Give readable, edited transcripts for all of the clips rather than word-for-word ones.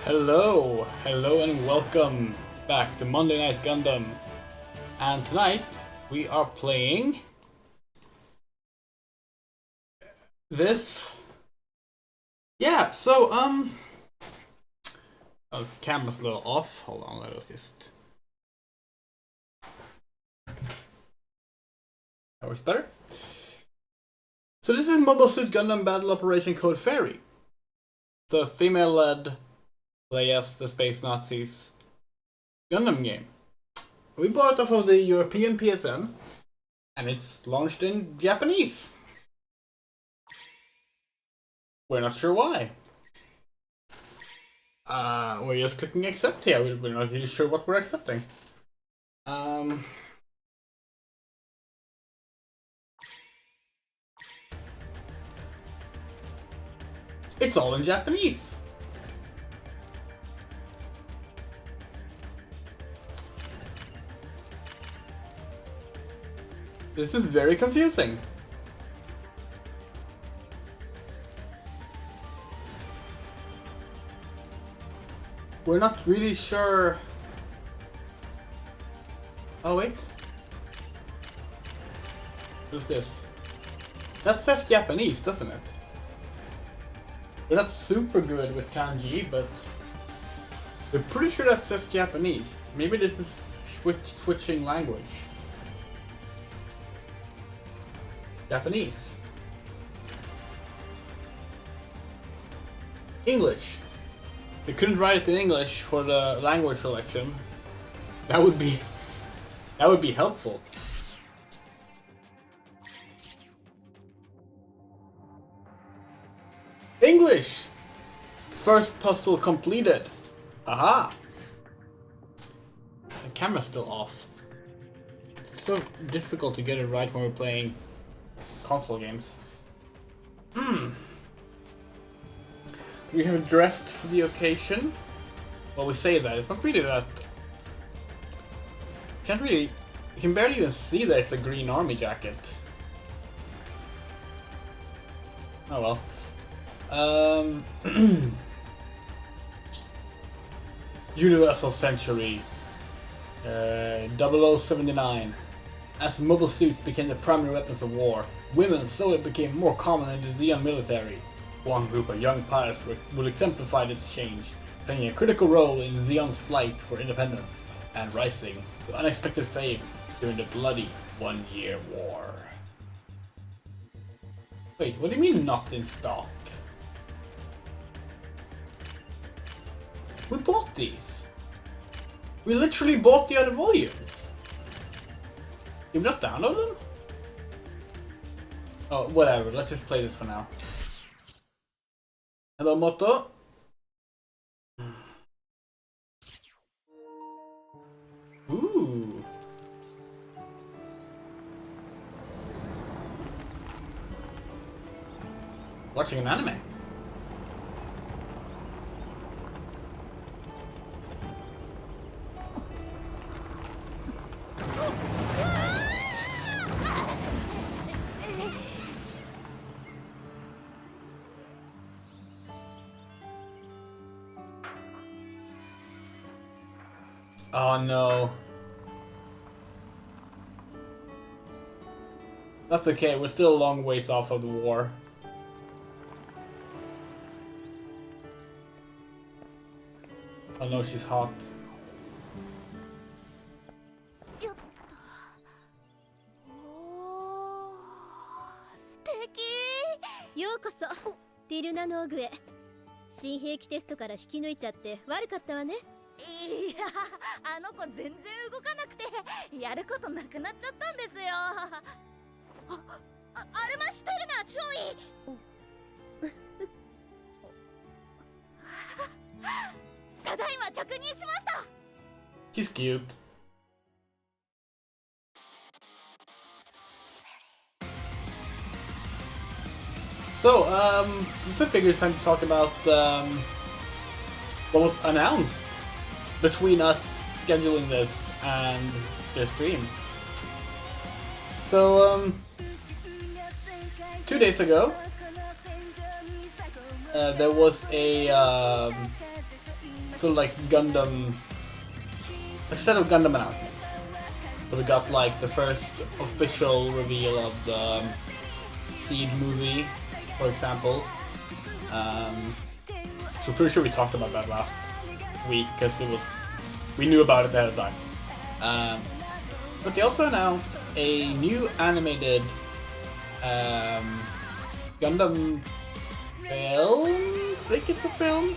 Hello and welcome back to Monday Night Gundam. And tonight we are playing this. Oh, the camera's a little off. Hold on, let us just. That works better. So this is Mobile Suit Gundam Battle Operation Code Fairy, the female-led play as the Space Nazis Gundam game. We bought it off of the European PSN, and it's launched in Japanese. We're not sure why. We're just clicking accept here. We're not really sure what we're accepting. It's all in Japanese. This is very confusing. We're not really sure. Oh wait. What's this? That says Japanese, doesn't it? We're not super good with kanji, but we're pretty sure that says Japanese. Maybe this is switching language. Japanese. English. They couldn't write it in English for the language selection. That would be helpful. English! First puzzle completed. Aha! The camera's still off. It's so difficult to get it right when we're playing console games. We have dressed for the occasion. Well, we say that. It's not really that. You can barely even see that it's a green army jacket. Oh well. Universal Century 0079. As mobile suits became the primary weapons of war, women slowly became more common in the Zeon military. One group of young pilots would exemplify this change, playing a critical role in Zeon's flight for independence and rising to unexpected fame during the bloody 1-year war. Wait, what do you mean not in stock? We bought these. We literally bought the other volumes. Did we not download them? Oh, whatever. Let's just play this for now. Hello, Moto. Ooh. Watching an anime. Oh no. That's okay, we're still a long ways off of the war. Oh no, she's hot.いや、あの子全然動かなくてやることなくなっちゃったんですよ。アルマしてるな、ちょい。ただいま着任しました。She's cute. So, this is a figure time to talk about what was announced between us scheduling this and the stream. So, 2 days ago, there was a so like Gundam, a set of Gundam announcements. So we got like the first official reveal of the Seed movie, for example. So pretty sure we talked about that last week because we knew about it ahead of time. But they also announced a new animated Gundam film. I think it's a film.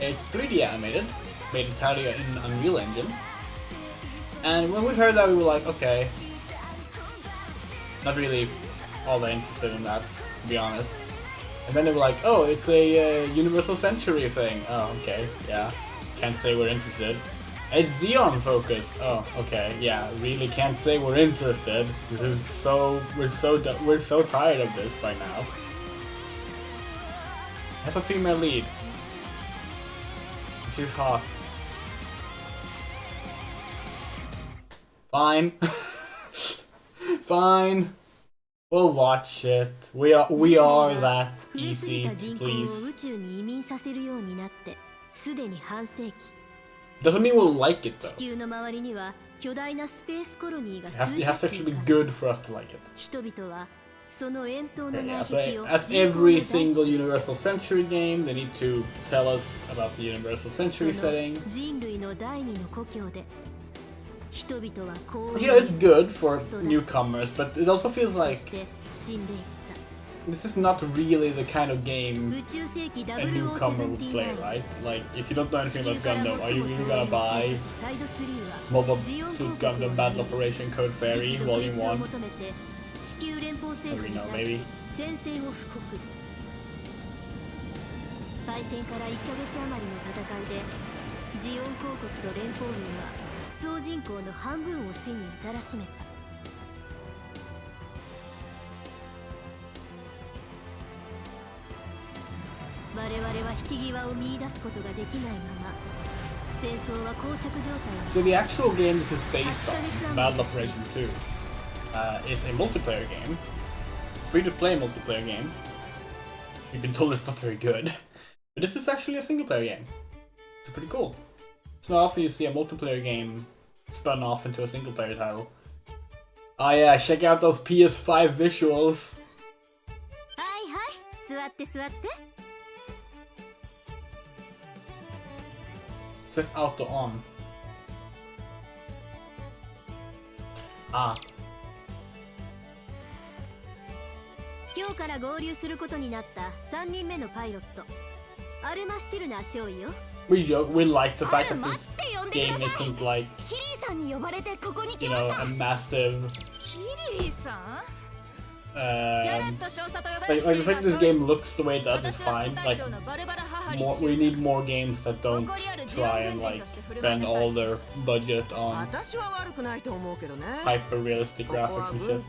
It's 3D animated, made entirely in Unreal Engine. And when we heard that, we were like, okay, not really all that interested in that, to be honest. And then they were like, oh, it's a Universal Century thing. Oh, okay, yeah. Can't say we're interested. It's Xeon focused. Oh, okay, yeah. Really can't say we're interested. This is we're so tired of this by now. Has a female lead. She's hot. Fine. Fine. We'll watch it. We are that easy to please. Doesn't mean we'll like it though. It has to actually be good for us to like it. Yeah, so as every single Universal Century game, they need to tell us about the Universal Century setting. It's good for newcomers, but it also feels like this is not really the kind of game a newcomer would play, right? Like, if you don't know anything about Gundam, are you really gonna buy Mobile Suit Gundam Battle Operation Code Fairy Volume 1? I don't know, maybe. 総人口の半分を死に至らしめた。我々は引き際を見出すことができないまま、戦争は膠着状態に。So the actual game this is based on, Battle Operation 2, is a multiplayer game, free-to-play multiplayer game. We've been told it's not very good, but this is actually a single-player game. It's pretty cool. It's not often you see a multiplayer game spun off into a single-player title. Oh yeah, check out those PS5 visuals. Hi, hi. 座って座って. It says auto on. Ah. 今日から合流することになった3人目のパイロット。アルマシティルナ少尉よ。We joke, we like the fact that this game isn't like, you know, a massive, like the fact this game looks the way it does is fine. Like, we need more games that don't try and like spend all their budget on hyper realistic graphics and shit.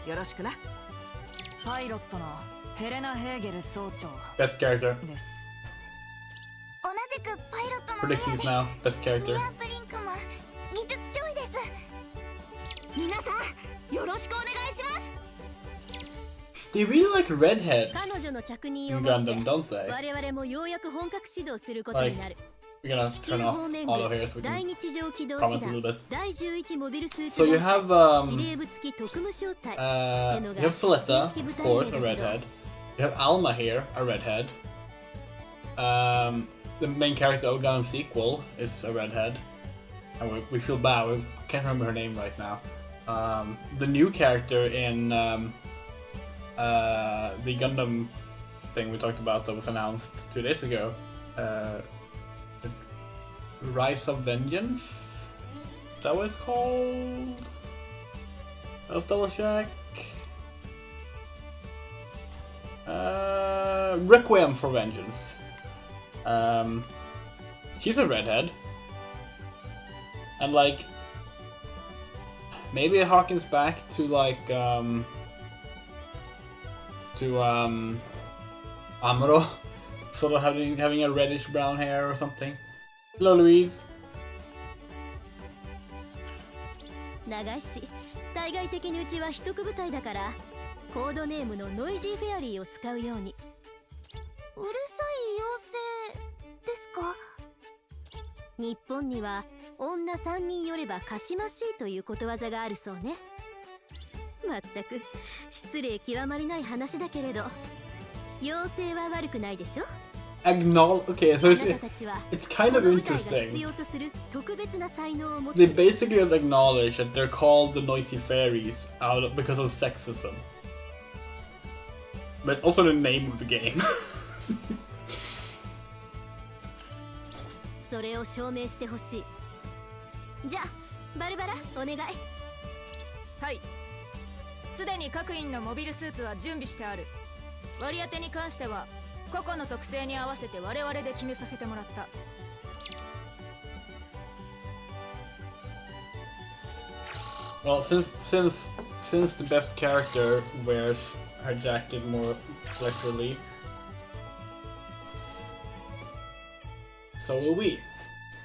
よろしくな。パイロットのヘレナ・ヘーゲル総長 Best character. です。同じくパイロットの Pretty cute now. Best character. ミアプリンクも技術上位です。皆さんよろしくお願いします。They really like redheads 彼女の着任を in もって Gundam, don't they? 我々もようやく本格始動することになる。 We're gonna turn off auto here so we 第 can 日常機動 comment 師 a little 団 bit. 第11モビルスーツ So you have 司令部付き特務小隊 you have Soletta, of course, a redhead. You have Alma here, a redhead. The main character of Gundam sequel is a redhead. And we feel bad, we can't remember her name right now. The new character in the Gundam thing we talked about that was announced 2 days ago. Rise of Vengeance? Is that what it's called? Let's double check. Requiem for Vengeance. She's a redhead. And like, maybe it harkens back to like, Amuro. Sort of having a reddish brown hair or something. Hello, Louise. 長いし、対外的にうちは一区部隊だから、コードネームのノイジーフェアリーを使うように。うるさい妖精ですか？日本には女3人よればかしましいということわざがあるそうね。まったく失礼極まりない話だけれど、妖精は悪くないでしょ。Okay, so it's kind of interesting. They basically acknowledge that they're called the noisy fairies because of sexism. But it's also the name of the game. それを証明してほしい。じゃあバルバラお願い。はい、すでに各員のモビルスーツは準備してある。割り当てに関しては個々の特性に合わせて我々で決めさせてもらった。Well, since the best character wears her jacket more leisurely, so will we,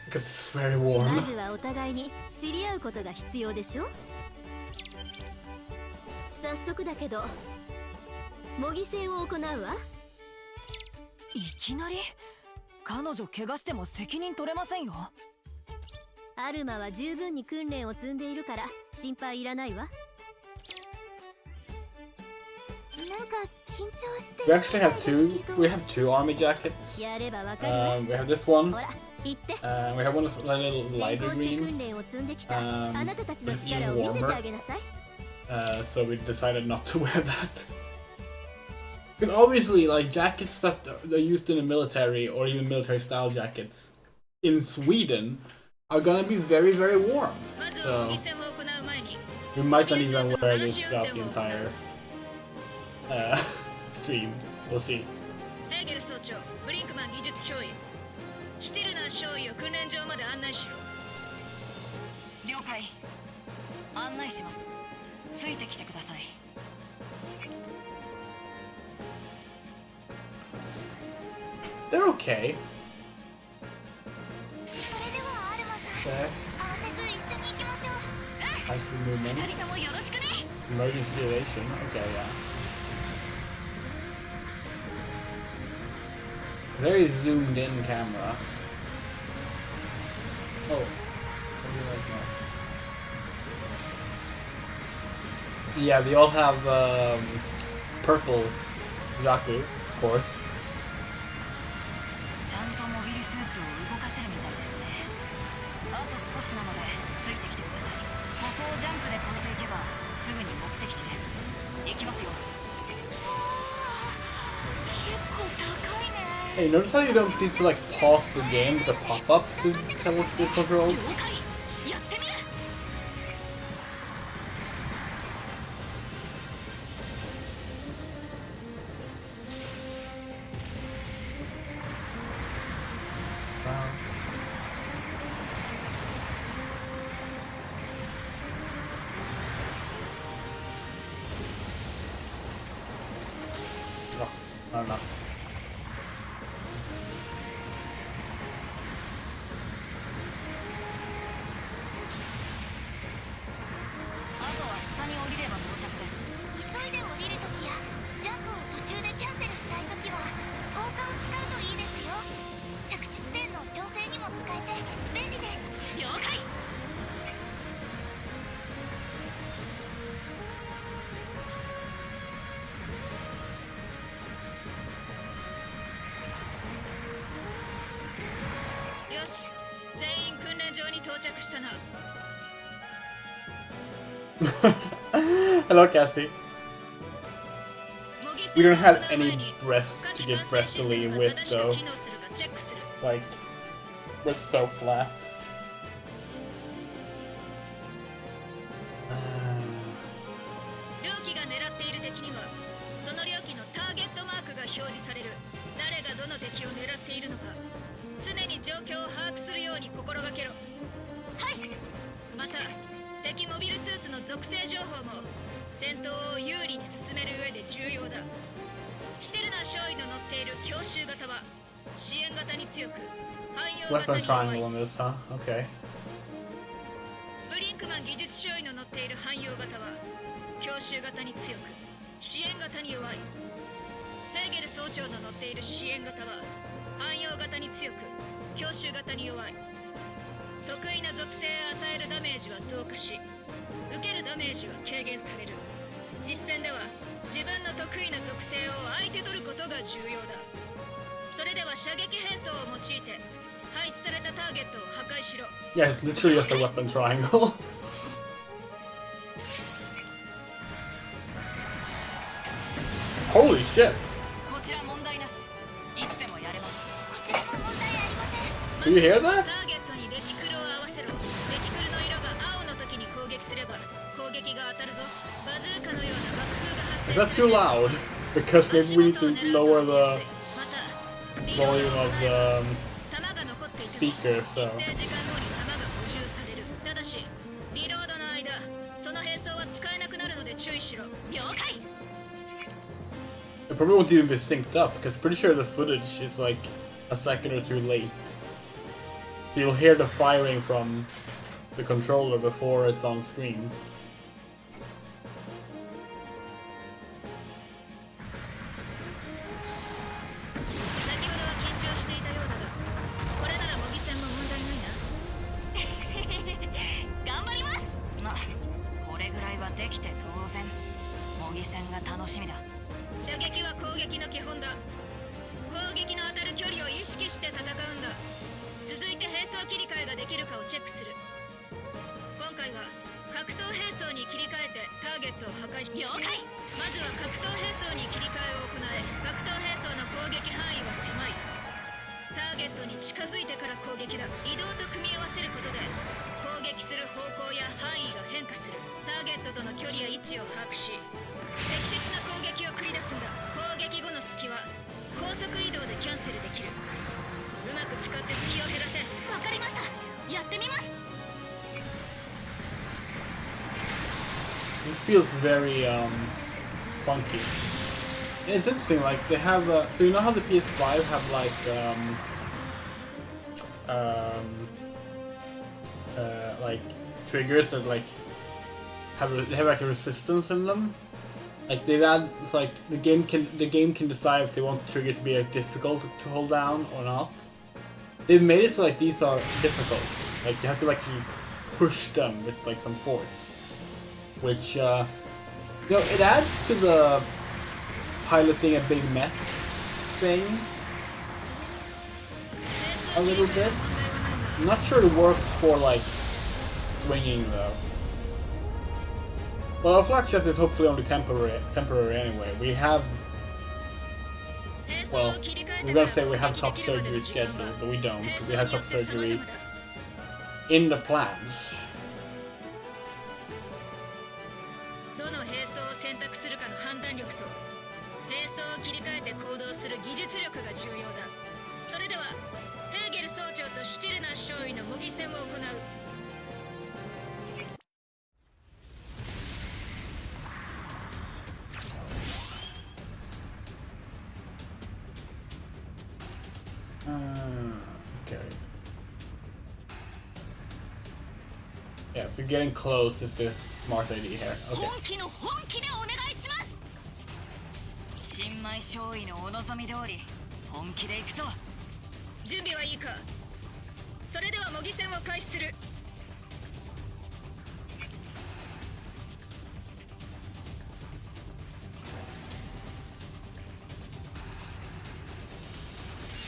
because it's very warm. まずはお互いに知り合うことが必要でしょ。早速だけど模擬戦を行うわ。いきなり？彼女怪我しても責任取れませんよ。アルマは十分に訓練を積んでいるから心配いらないわ。なんか緊張してる。 We actually have two army jackets. やればわかるわ。 We have this one. ほら行って。We have one that's a little 先 lighter 行して green. 訓練を積んできたあなたたちの It's 力 even を見せて warmer. あげなさい。So we decided not to wear that. Because obviously, like, jackets that are used in the military, or even military-style jackets, in Sweden, are gonna be very, very warm. So, we might not even wear this throughout the entire stream. We'll see. 了解。案内します。ついてきてください。They're okay. Okay. High speed movement. Emergency elation. Okay, yeah. Very zoomed in camera. Oh. What do you like now? Yeah, they all have purple Zaku, of course. ちゃんとモビルスーツを動かせるみたいですね。あと少しなのでついてきてください。ここをジャンプで越えていけばすぐに目的地です。行きますよ。結構高いね。 Hey, notice how you don't need to like pause the game with the pop-up to tell us the controls? やってみる。 Oh, not enough. あとは下に降りれば到着です。急いで降りるときやジャンプを途中でキャンセルしたいときは効果を使うといいですよ。着地地点の調整にも使えて便利です。了解。 よし、全員訓練場に到着したな。 Hello, Cassie. We don't have any breasts to get breastily with, though. Like, we're so flat. 両機が狙っている敵にはその両機のターゲットマークが表示される。誰がどの敵を狙っているのか常に状況を把握するように心がけろ。はい。また敵モビルスーツの属性情報も戦闘を有利に進める上で重要だ。シテルナ少尉の乗っている強襲型は支援型に強く汎用型 Weapon に弱 triangle い。 on this, huh? Okay. ブリンクマン技術少尉の乗っている汎用型は強襲型に強く支援型に弱い。ヘーゲル総長の乗っている支援型は汎用型に強く、強襲型に弱い。得意な属性を与えるダメージは増加し、受けるダメージは軽減される。実戦では自分の得意な属性を相手取ることが重要だ。それでは射撃兵装を用いて配置されたターゲットを破壊しろ。 Yeah, it's literally just a weapon triangle. Holy shit! こちら問題なし。いつでもやれます。 Do you hear that? ターゲットにレティクルを合わせろ。レティクルの色が青の時に攻撃すれば攻撃が当たるぞ。バズーカのような爆風が発 Is 生 that too loud? Because maybe we need to lower the volume of the speaker, so. 一定時間後に弾が補充される。ただしリロードの間、その兵装は使えなくなるので注意しろ。了解。 It probably won't even be synced up, because pretty sure the footage is like a second or two late. So you'll hear the firing from the controller before it's on screen. 先ほどは緊張していたようだが、これなら模擬戦も問題ないな。頑張ります。まあ、これぐらいはできて当然。模擬戦が楽しみだ。射撃は攻撃の基本だ。攻撃の当たる距離を意識して戦うんだ。続いて兵装切り替えができるかをチェックする。今回は格闘兵装に切り替えてターゲットを破壊し、了解。まずは格闘兵装に切り替えを行え。格闘兵装の攻撃範囲は狭い。ターゲットに近づいてから攻撃だ。移動と組み合わせることで攻撃する方向や範囲が変化する。ターゲットとの距離や位置を把握し、適切な攻撃を繰り出すんだ。攻撃後の隙は高速移動でキャンセルできる。うまく使って隙を減らせ。わかりました。やってみます。 This feels very funky. It's interesting, like they have so you know how the PS5 have like like triggers that like they have like a resistance in them. Like they've had, it's like the game can decide if they want the trigger to be like difficult to hold down or not. They've made it so like these are difficult. Like you have to like push them with like some force, which you know, it adds to the piloting a big mech thing a little bit. I'm not sure it works for like swinging though. Well, Flat Chest is hopefully only temporary anyway. We have, well, we're gonna say we have top surgery scheduled, but we don't. We have top surgery in the plans. どの兵装を選択するかの判断力と兵装を切り替えて行動する技術力が重要だ。それではヘーゲル総長とシュティルナー少尉の模擬戦を行う。 Okay. Yeah, so getting close is the smart idea here. Okay. 本気の本気でお願いします。新米少尉のお望み通り本気で行くぞ。準備はいいか。それでは模擬戦を開始する。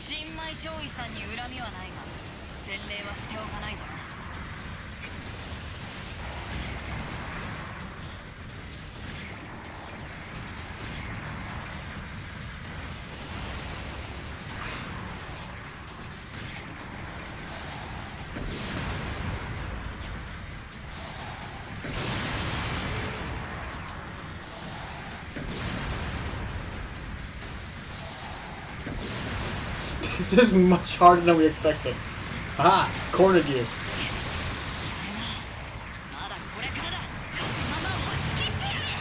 新米少尉さんに恨みはないが洗礼はしておかないとな。 This is much harder than we expected. Aha! Cornered you. まだこれからだ。このまま押し切ってやる。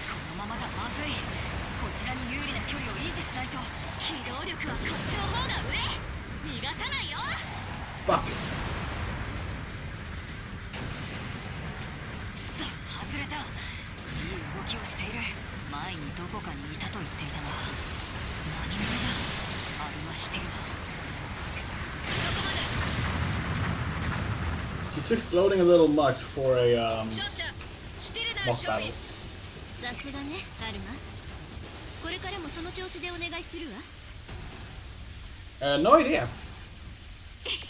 このままじゃまずい。こちらに有利な距離を維持しないと機動力はこっちの方が上。逃がさないよ。 Fuck. 外れた。いい気をしている。前にどこかにいたと言っていたな。何者だ。ありましている。そこまで。 She's exploding a little much for a mock battle. さすがね、アルマ。これからもその調子でお願いするわ。No idea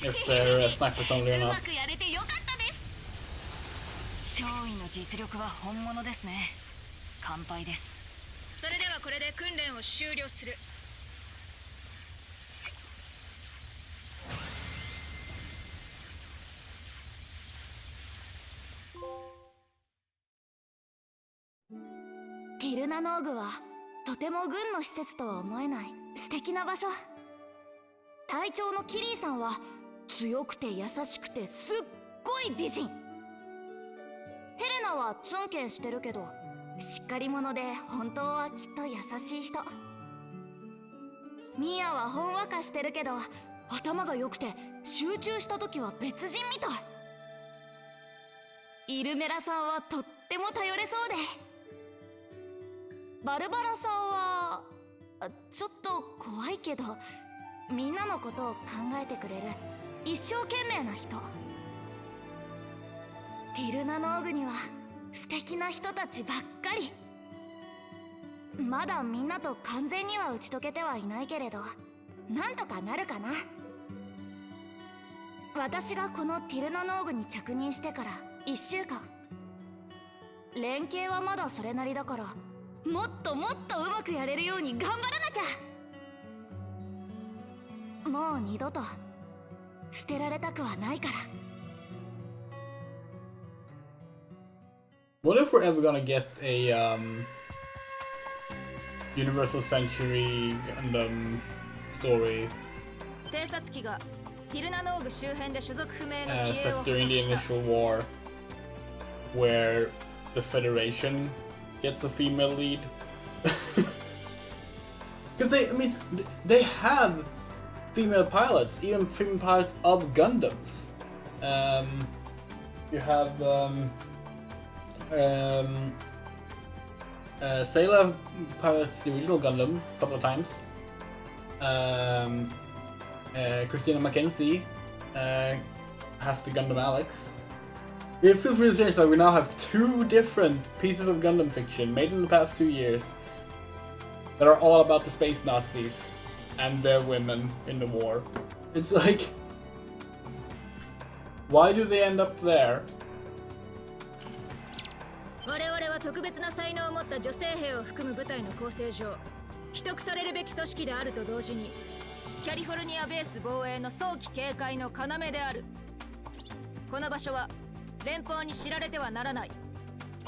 if they're snipers only or う not. まくやれてよかったです。驚異の実力は本物ですね。乾杯です。それではこれで訓練を終了する。ティルナノーグはとても軍の施設とは思えない素敵な場所。隊長のキリーさんは強くて優しくてすっごい美人。ヘレナはツンケンしてるけどしっかり者で本当はきっと優しい人。ミアはほんわかしてるけど頭が良くて集中した時は別人みたい。イルメラさんはとっても頼れそうで、バルバラさんはちょっと怖いけどみんなのことを考えてくれる一生懸命な人。ティルナノーグには素敵な人たちばっかり。まだみんなと完全には打ち解けてはいないけれどなんとかなるかな。私がこのティルナノーグに着任してから1週間、連携はまだそれなりだからもっともっとうまくやれるように頑張らなきゃ。もう二度と捨てられたくはないから。 What if we're ever gonna get a Universal Century Gundam story 偵察機がティルナノーグ周辺で所属不明の機 set 影を during the 捕獲した。 initial war where the Federation gets a female lead? Because they have female pilots, even female pilots of Gundams. You have Sayla pilots the original Gundam a couple of times. Christina McKenzie has the Gundam Alex. It feels really strange that we now have two different pieces of Gundam fiction made in the past 2 years that are all about the space Nazis and their women in the war. It's like, why do they end up there? 我々は特別な才能を持った女性兵を含む部隊の構成上、秘匿されるべき組織であると同時に、キャリフォルニアベース防衛の早期警戒の要である。この場所は連邦に知られてはならない。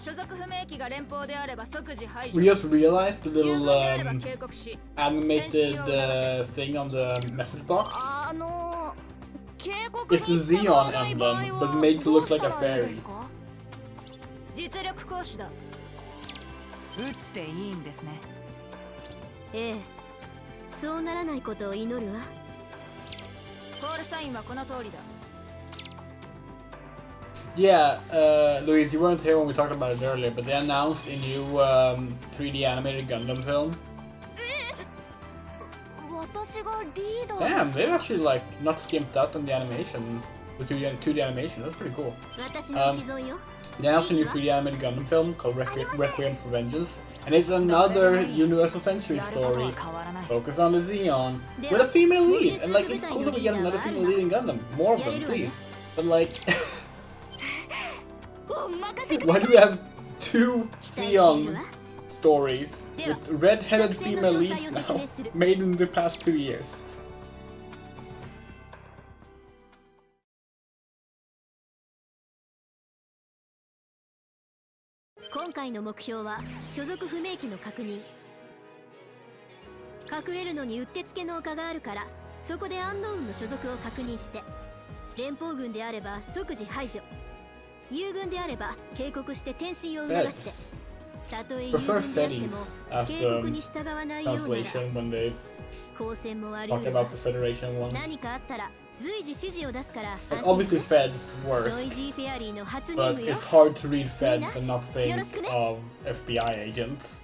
所属不明機が連邦であれば即時排除。 We just realized the little animated thing on the message box. It's the Xeon emblem, but made to look like a fairy. 実力行使だ。撃っていいんですね。ええ、そうならないことを祈るわ。コールサインはこの通りだ。 Yeah, Louise, you weren't here when we talked about it earlier, but they announced a new 3D animated Gundam film. Damn, they've actually like not skimped out on the animation, the 2D animation. That's pretty cool. They announced a new 3D animated Gundam film called Requiem for Vengeance, and it's another Universal Century story focused on the Xeon with a female lead. And like, it's cool that we get another female lead in Gundam. More of them, please. But like, why do we have two Xeon stories with red-headed female leads now, made in the past 2 years? 今回の目標は所属不明機の確認。隠れるのにうってつけの丘があるから、そこでアンノウンの所属を確認して、連邦軍であれば即時排除、友軍であれば警告して転身を促して、たとえ友軍であっても警告に従わないようなら、交戦もあり得る。何かあったら随時指示を出すから Like 安心 obviously して feds ノ work, イジーフェアリーの初任 but 務よ it's hard to read feds and not think of FBI agents.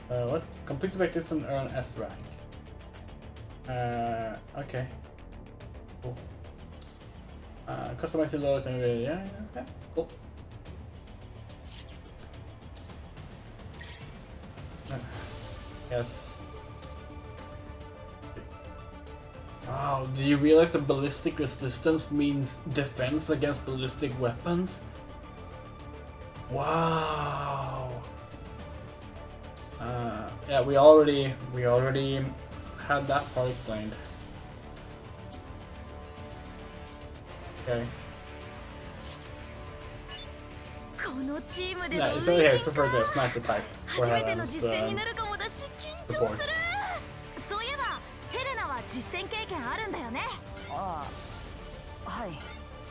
What? Complete objectives and earn S rank. Okay. Cool. Customize the load and yeah, cool. Yes. Wow, do you realize that ballistic resistance means defense against ballistic weapons? Wow. Yeah, we already had that part explained. Okay. Yeah, it's okay, it's just for the sniper type for Helen's report. そういえばヘレナは実戦経験あるんだよね。ああ、はい、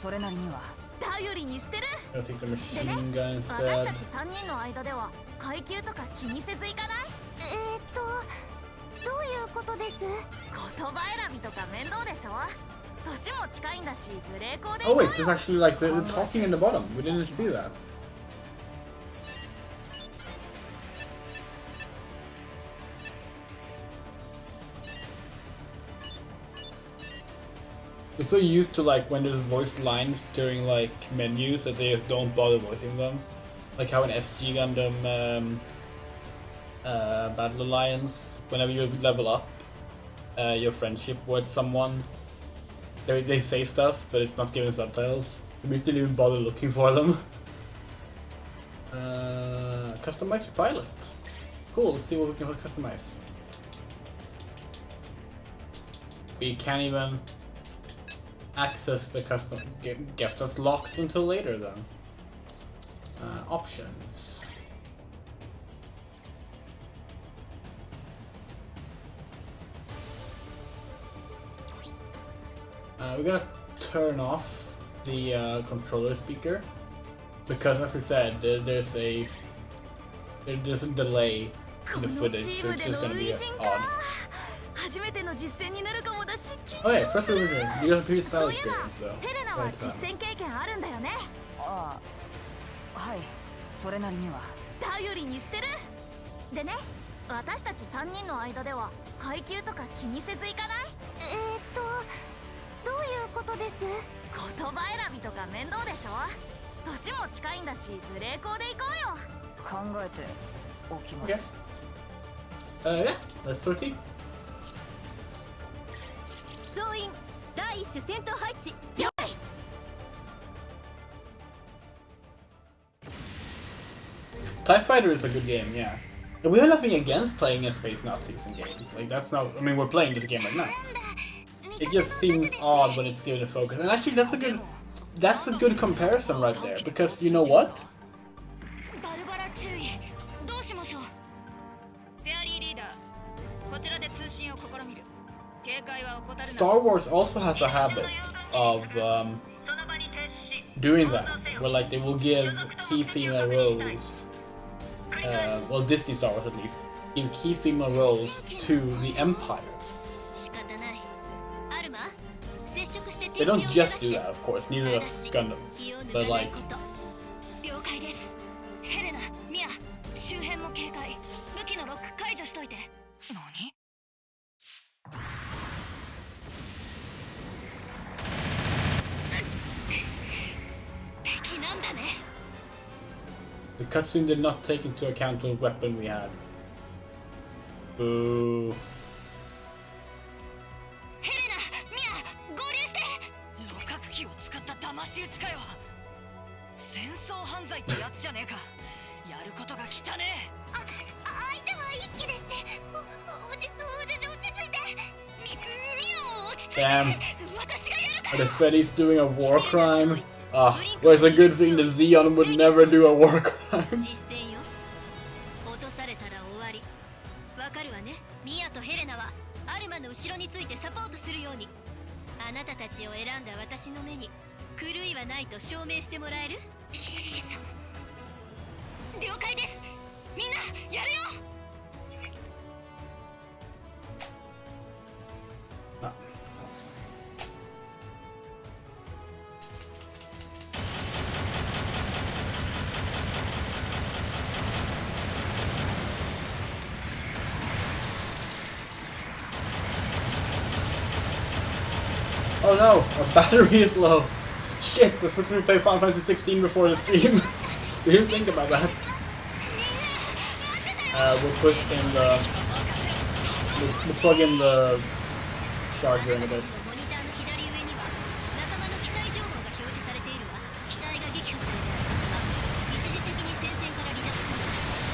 それなりには。頼りにしてる。 I'll take the machine gun 私 instead. たち3人の間では階級とか気にせずいかない？どういうことです？言葉選びとか面倒でしょ？年も近いんだし、グレーコーで。 Oh wait, there's actually like the talking in the bottom. We didn't see that. We're so used to like when there's voiced lines during like menus that they just don't bother voicing them. Like how in SG Gundam Battle Alliance, whenever you level up your friendship with someone, they say stuff, but it's not given subtitles. We still even bother looking for them. Customize your pilot. Cool, let's see what we can customize. We can't even access the custom. Guess that's locked until later then. Options. We're gonna turn off the controller speaker because, as I said, there's a delay in the footage, so it's just gonna be odd. Okay, first we're doing. You have a previous battle experience though. ヘレナは実戦経験あるんだよね。ああ、はい、それなりには。頼りにしてる。でね、私たち3人の間では階級とか気にせずいかない？どういうことです？言葉選びとか面倒でしょ？年も近いんだし、グレーコーで行こうよ。考えておきま Okay. す。Yeah, let's sortie. 総員第一種戦闘配置了解。TIE Fighter is a good game, yeah. And we have nothing against playing as Space Nazis in games. Like that's not. I mean, we're playing this game right now. It just seems odd when it's given a focus. And actually, that's a good comparison right there. Because you know what? バルバラ注意。どうしましょう。フェアリーリーダー、こちらで通信を試みる。警戒は怠るな。 Star Wars also has a habit of その場に停止し。 doing that, where like they will give key female roles. Well, Disney Star Wars at least give key female roles to the Empire. 仕方ない。アルマ、接触して They don't just do that, of course. Neither does Gundam. But like, 了解です。ヘレナ、ミア、周辺も警戒。武器のロック解除しといて。何？ 敵なんだね。 the cutscene did not take into account what weapon we had. Boo. ヘレナ、ミア、合流して。露覚機を使った騙し討ちかよ。戦争犯罪ってやつじゃねえか。やることが汚ねえ。相手は一気です。落ち着いて。ミアを落ち着いて。 Damn. 私がやるか Are ら。 the Freddies doing a war crime? Ah, well, it's a good thing the Xeon would never do a war crime. 実践よ。落とされたら終わり。わかるわね。ミアとヘレナはアルマの後ろについてサポートするように。あなたたちを選んだ私の目に狂いはないと証明してもらえる？了解です。みんなやるよ。Oh no, our battery is low. Shit, that's what we play Final Fantasy 16 before the stream. We didn't think about that. We'll put in the... We'll plug in the charger in a bit. モニターの左上には仲間の機体情報が表示されているわ。機体が撃破されたが一時的に戦線から離脱する。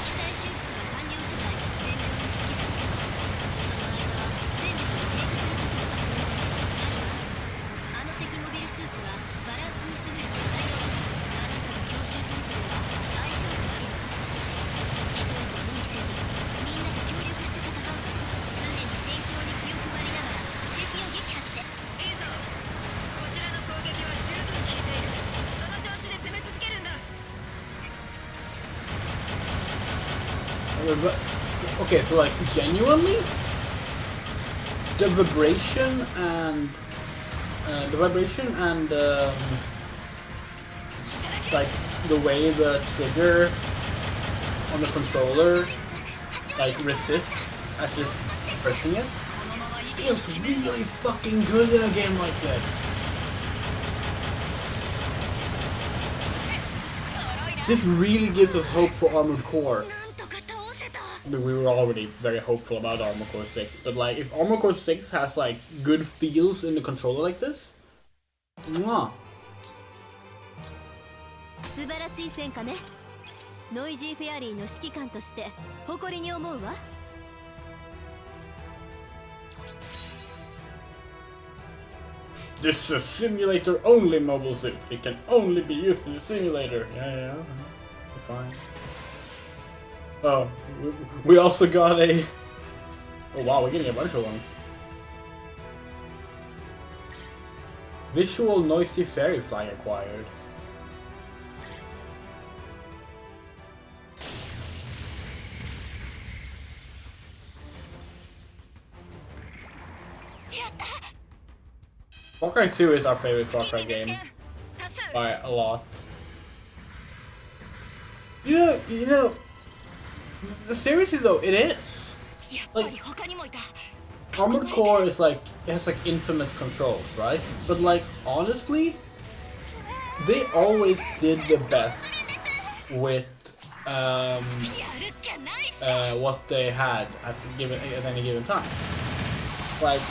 機体修復が完了次第戦場に復帰する。その間戦力が低下することが忘れない。あの敵モビルスーツはバランスに優れた材料。あなたの強襲コントローは相性があるのか。一人で無理せずみんなと協力して戦うと常に戦況に気を配りながら敵を撃破して。いいぞ。こちらの攻撃は十分効いている。その調子で攻め続けるんだ。 Okay, so like genuinely, the vibration and like the way the trigger on the controller like resists as you're pressing it feels really fucking good in a game like this. This really gives us hope for Armored Core. なんとか倒せた。 I mean, we were already very hopeful about Armored Core 6, but like if Armored Core 6 has like good feels in the controller like this, mwah. 素晴らしい戦果ね。ノイジーフェアリーの指揮官として誇りに思うわ。 This is a simulator only mobile suit. It can only be used in the simulator. Yeah, fine. Oh, we also got a... Oh wow, we're getting a bunch of ones. Visual noisy fairy fly acquired. Far Cry 2 is our favorite Far Cry game by a lot. You know, the seriously though, it is. Like, Armored Core is like, it has like infamous controls, right? But like, honestly, they always did the best with what they had at any given time. Like,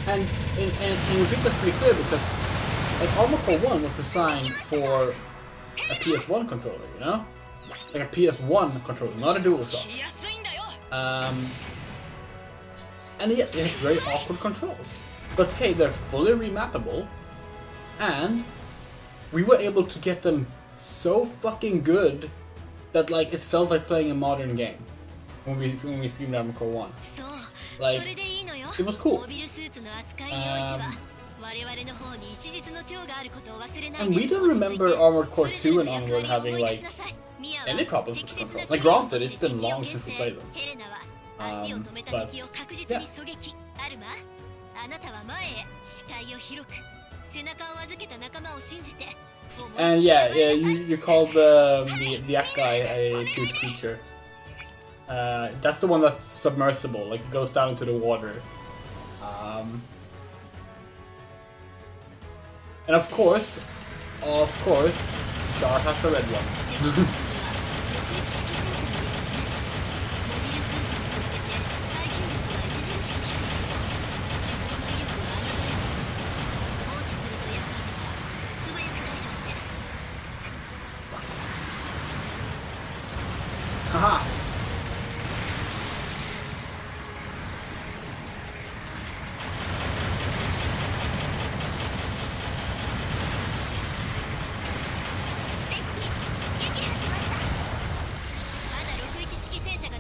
and we think that's pretty clear because like Armored Core 1 was designed for a PS1 controller, you know? Like a PS1 controller, not a DualShock. And yes, it has very awkward controls. But hey, they're fully remappable, and we were able to get them so fucking good that like it felt like playing a modern game when we streamed Armored Core 1. Like, it was cool. And we don't remember Armored Core 2 and onward having like any problems with the controls. Like, granted, it's been long since we played them. But yeah. And yeah, you called the Yak guy a cute creature. That's the one that's submersible, like it goes down into the water. And of course, Char has a red one. Haha!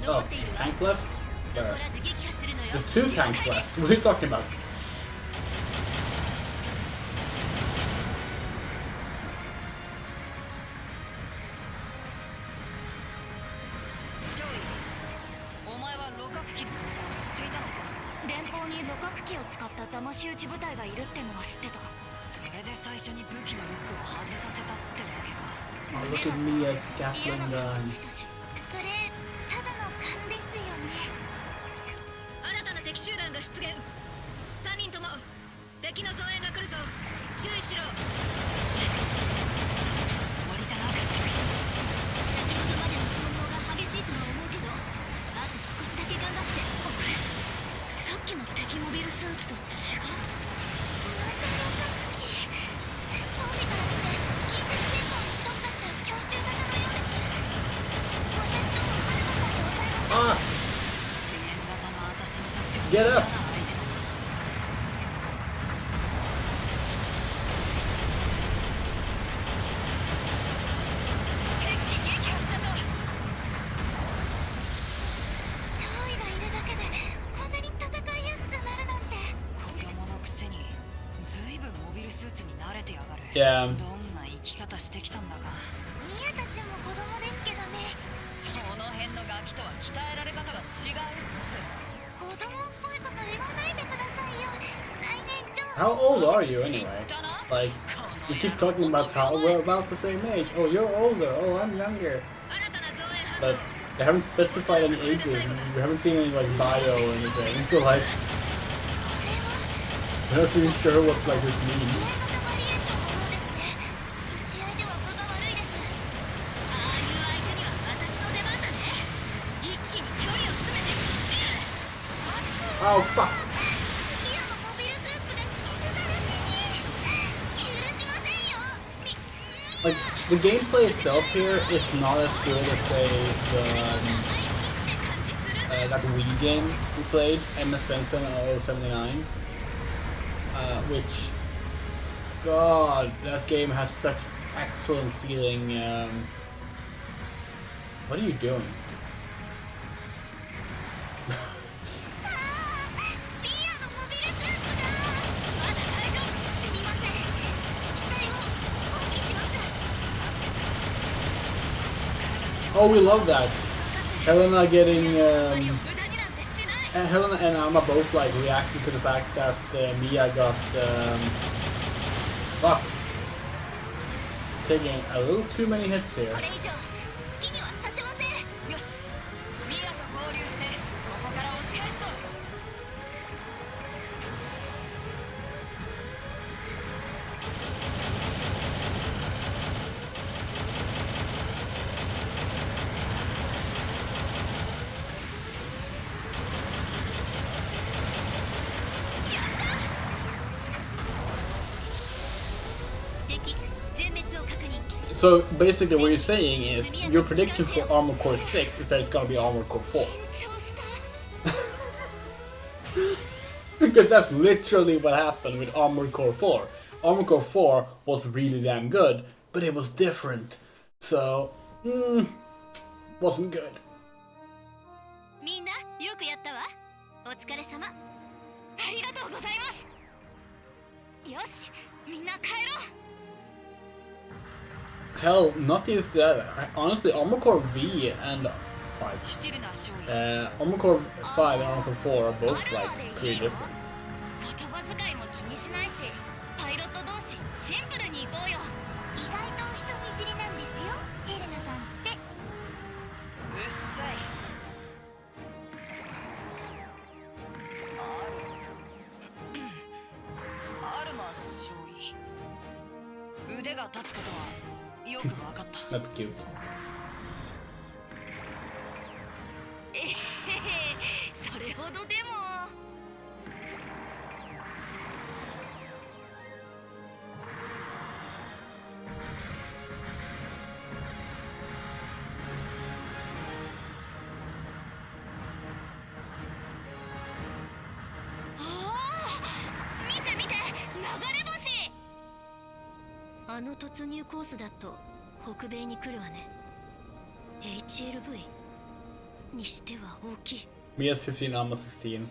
Oh, tank left? Where? There's 2 tanks left. What are you talking about? Oh, look at me as Scatling gun. 新たな敵集団が出現。3人敵の増援が来るぞ。注意しろ。終わりじゃなかった。先ほどまでの消耗が激しいとは思うけど、あと少しだけ頑張って。さっきの敵モビルスーツと違う。またロッカー機。装備から見て近接戦闘に特化した強襲型のようです。私ともはるかさんで抑えます。Ah! 支援型の私にとって Get up! 脅威がいるだけでこんなに戦いやすくなるなんて。子供のくせにずいぶんモビルスーツに慣れてやがる。 Yeah. どんな生き方してきたんだか。ミヤたちも子供ですけどね。その辺のガキとは鍛えられ方が違うっつ。子供っぽいこと言わないでくださいよ。最年長。 How old are you anyway? Like, you keep talking about how we're about the same age. Oh, you're older. Oh, I'm younger. 新たな増援班 But they haven't specified any ages. We haven't seen any like bio or anything. So like, we're not even sure what like this means. またバリエーションものですね。打ち合いでは分が悪いです。ああいう相手には私の出番だね。一気に距離を詰めて。 Oh fuck! ミヤのモビルスーツが傷だらけに。許しませんよ。Like the gameplay itself here is not as good as say that Wii game we played, MSGBO 79, which, God, that game has such excellent feeling. What are you doing? ミヤのモビルスーツだ。まだ大丈夫。すみません。機体を放棄します。 Oh, we love that. Helena getting 無駄になんてしない。 Helena and Amma both like reacting to the fact that Mia got fuck, taking a little too many hits here. これ以上好きにはさせません。よし、ミアと合流してここから押し返すぞ。 敵全滅を確認。 So basically, what you're saying is your prediction for Armored Core 6 is that it's gonna be Armored Core 4. 調子だ。 Because that's literally what happened with Armored Core 4. Armored Core 4 was really damn good, but it was different. So, wasn't good. みんなよくやったわ。お疲れ様。ありがとうございます。よし、みんな帰ろう。 Hell, not just that. Honestly, Armored Core V and シティルナ少尉、 Armored Core 5 and Armored Core 4 are both like pretty different. 言葉遣いも気にしないし、パイロット同士シンプルに行こうよ。意外と人見知りなんですよ、ヘレナさんって。うっさい。アルマ少尉、腕が立つことはよく分かった。 That's cute. えへへ、それほどでも。見て見て、流れ星。あの突入コースだと北米に来るわね。 HLV にしては大きい。 Mia's 15, almost 16.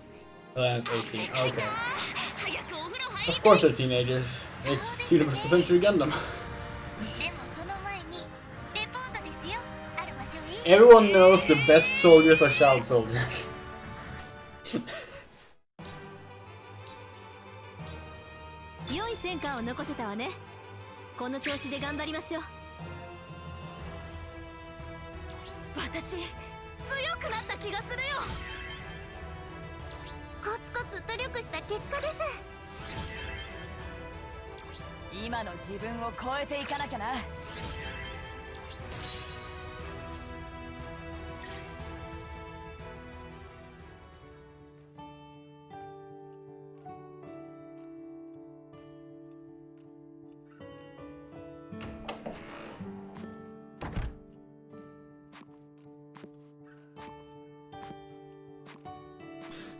Helena's 18. Okay. 早くお風呂入り。 Of course they're teenagers. It's Universal Century Gundam. でもその前にレポートですよ。アルマ少尉。 Everyone knows the best soldiers are child soldiers. 良い戦果を残せたわね。この調子で頑張りましょう。私強くなった気がするよ。コツコツ努力した結果です。今の自分を超えていかなきゃな。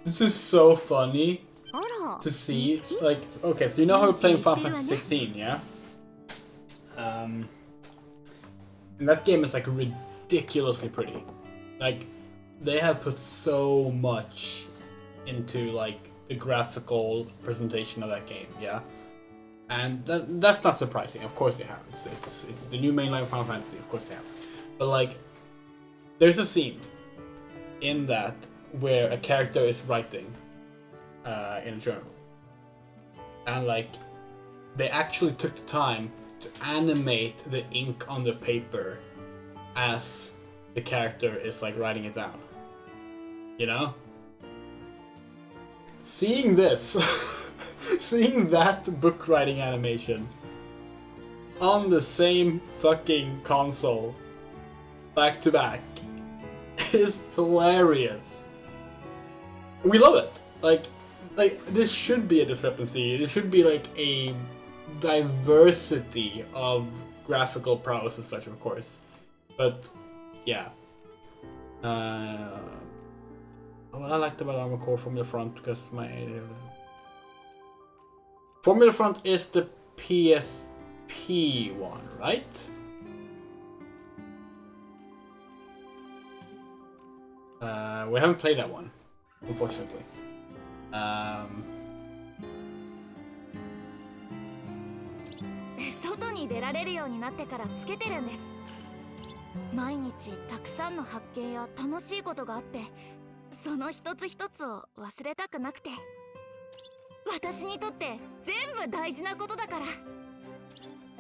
This is so funny to see. Like, okay, so you know how we're playing Final Fantasy 16, yeah? And that game is like ridiculously pretty. Like, they have put so much into like the graphical presentation of that game, yeah? And that's not surprising. Of course they have. It's the new mainline Final Fantasy. Of course they have. But like, there's a scene in that where a character is writing in a journal, and like they actually took the time to animate the ink on the paper as the character is like writing it down. You know? Seeing this, seeing that book writing animation on the same fucking console back to back is hilarious. We love it. Like this should be a discrepancy. There should be like a diversity of graphical prowess and such, of course. But yeah. What I liked about Armor Core Formula Front, because my Formula Front is the PSP one, right? We haven't played that one, unfortunately. 外に出られるようになってからつけてるんです。毎日たくさんの発見や楽しいことがあって、その一つ一つを忘れたくなくて。私にとって全部大事なことだから。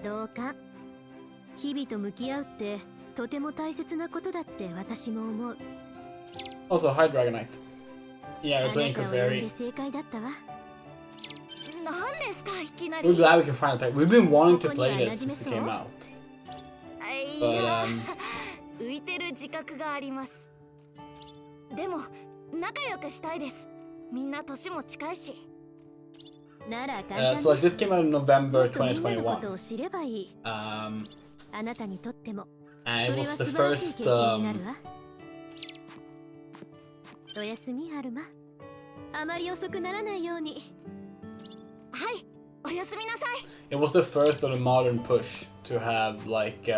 どうか。日々と向き合うってとても大切なことだって私も思う。Also, hi Dragonite. Yeah, we're playing Kaferi. We're glad we can finally play. We've been wanting to play this since it came out. But 浮いてる自覚があります。でも仲良くしたいです。みんな年も近いし。so like this came out in November 2021. And it was the first おやすみ、アルマ。あまり遅くならないように。はい、おやすみなさい。It was the first of the modern push to have like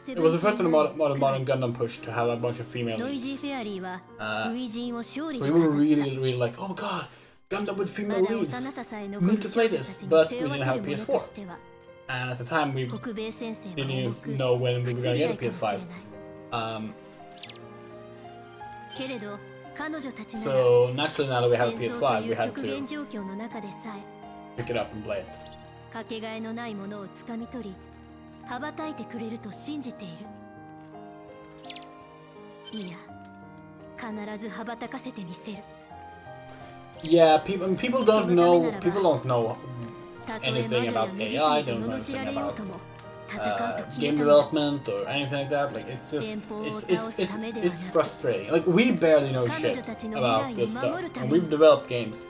It was the first of the modern Gundam push to have a bunch of female leads. So we were really like, oh god, Gundam with female leads. We need to play this, but we didn't have a PS4. And at the time we didn't know when we were gonna get a PS5. So naturally now that we have a PS5, we had to pick it up and play it. かけがえのないものをつかみ取り、羽ばたいてくれると信じている。いや、必ず羽ばたかせてみせる。Yeah, people don't know anything about AI. They don't know anything about game development or anything like that. Like it's frustrating. Like we barely know shit about this stuff, and we've developed games.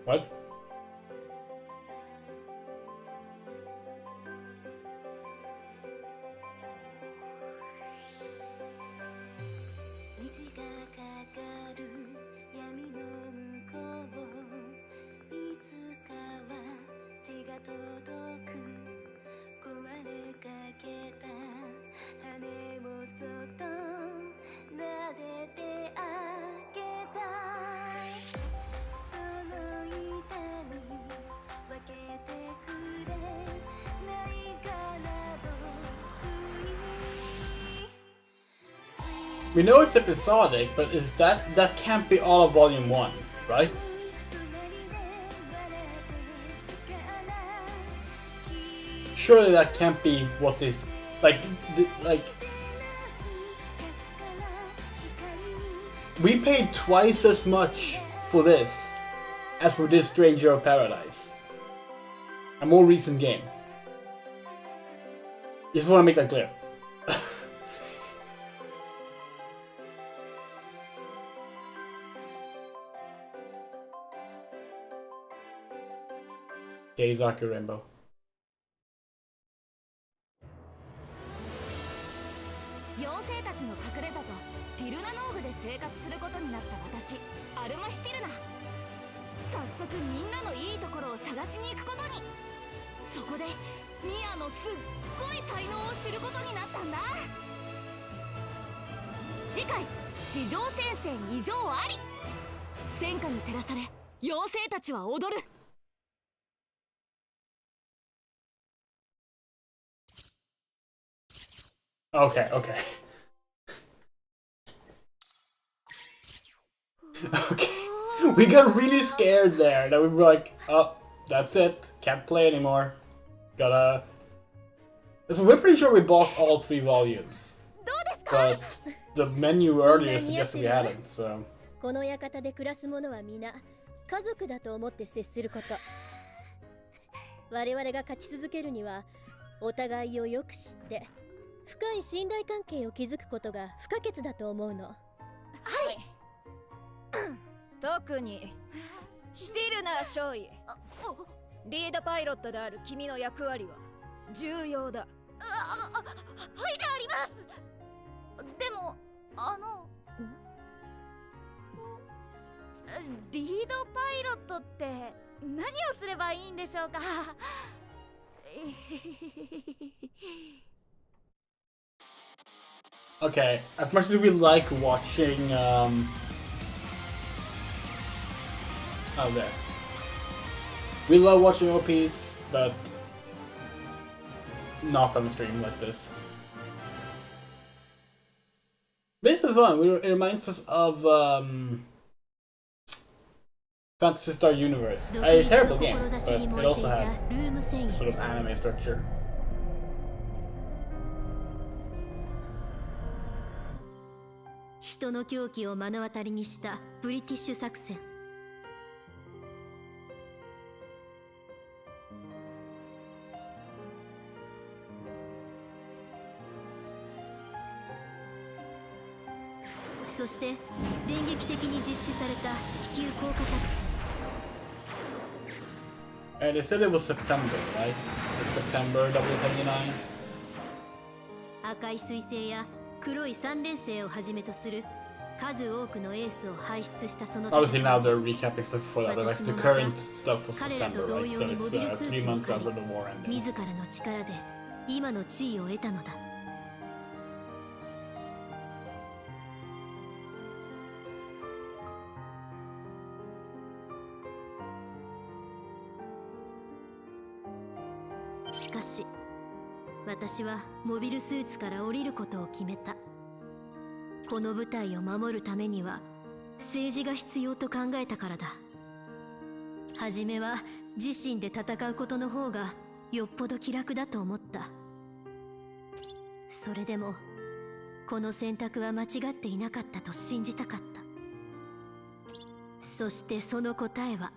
What? We know it's episodic, but is that can't be all of Volume 1, right? Surely that can't be what this like. We paid twice as much for this as for this Stranger of Paradise, a more recent game. Just want to make that clear. Keizaki Rainbow. 妖精たちの隠れ里ティルナノーグで生活することになった私アルマシティルナ。早速みんなのいいところを探しに行くことに。そこでミアのすっごい才能を知ることになったんだ。次回地上戦線異常あり。戦火に照らされ妖精たちは踊る。Okay. We got really scared there. That we were like, oh, that's it. Can't play anymore. Gotta. So we're pretty sure we bought all 3 volumes. But the menu earlier suggested we hadn't, so. この館で暮らす者は皆家族だと思って接すること。我々が勝ち続けるにはお互いをよく知って深い信頼関係を築くことが不可欠だと思うの。はい。特にシティルナ少尉、リードパイロットである君の役割は重要だ。はいであります。でもリードパイロットって何をすればいいんでしょうか。Okay, as much as we like watching, oh there. We love watching OPs, but not on a stream like this. This is fun. It reminds us of Phantasy Star Universe. A terrible game, but it also had sort of anime structure. 人の狂気を目の当たりにしたブリティッシュ作戦。そして電撃的に実施された地球降下作戦。They said it was September, right? Like September 079. 赤い彗星や黒い三連星をはじめとする数多くのエースを輩出したその Obviously now they're recapping stuff for that, like the current stuff was September, right? So it's 3 months after the war ended. 自らの力で今の地位を得たのだ。しかし私はモビルスーツから降りることを決めた。この部隊を守るためには政治が必要と考えたからだ。はじめは自身で戦うことの方がよっぽど気楽だと思った。それでもこの選択は間違っていなかったと信じたかった。そしてその答えは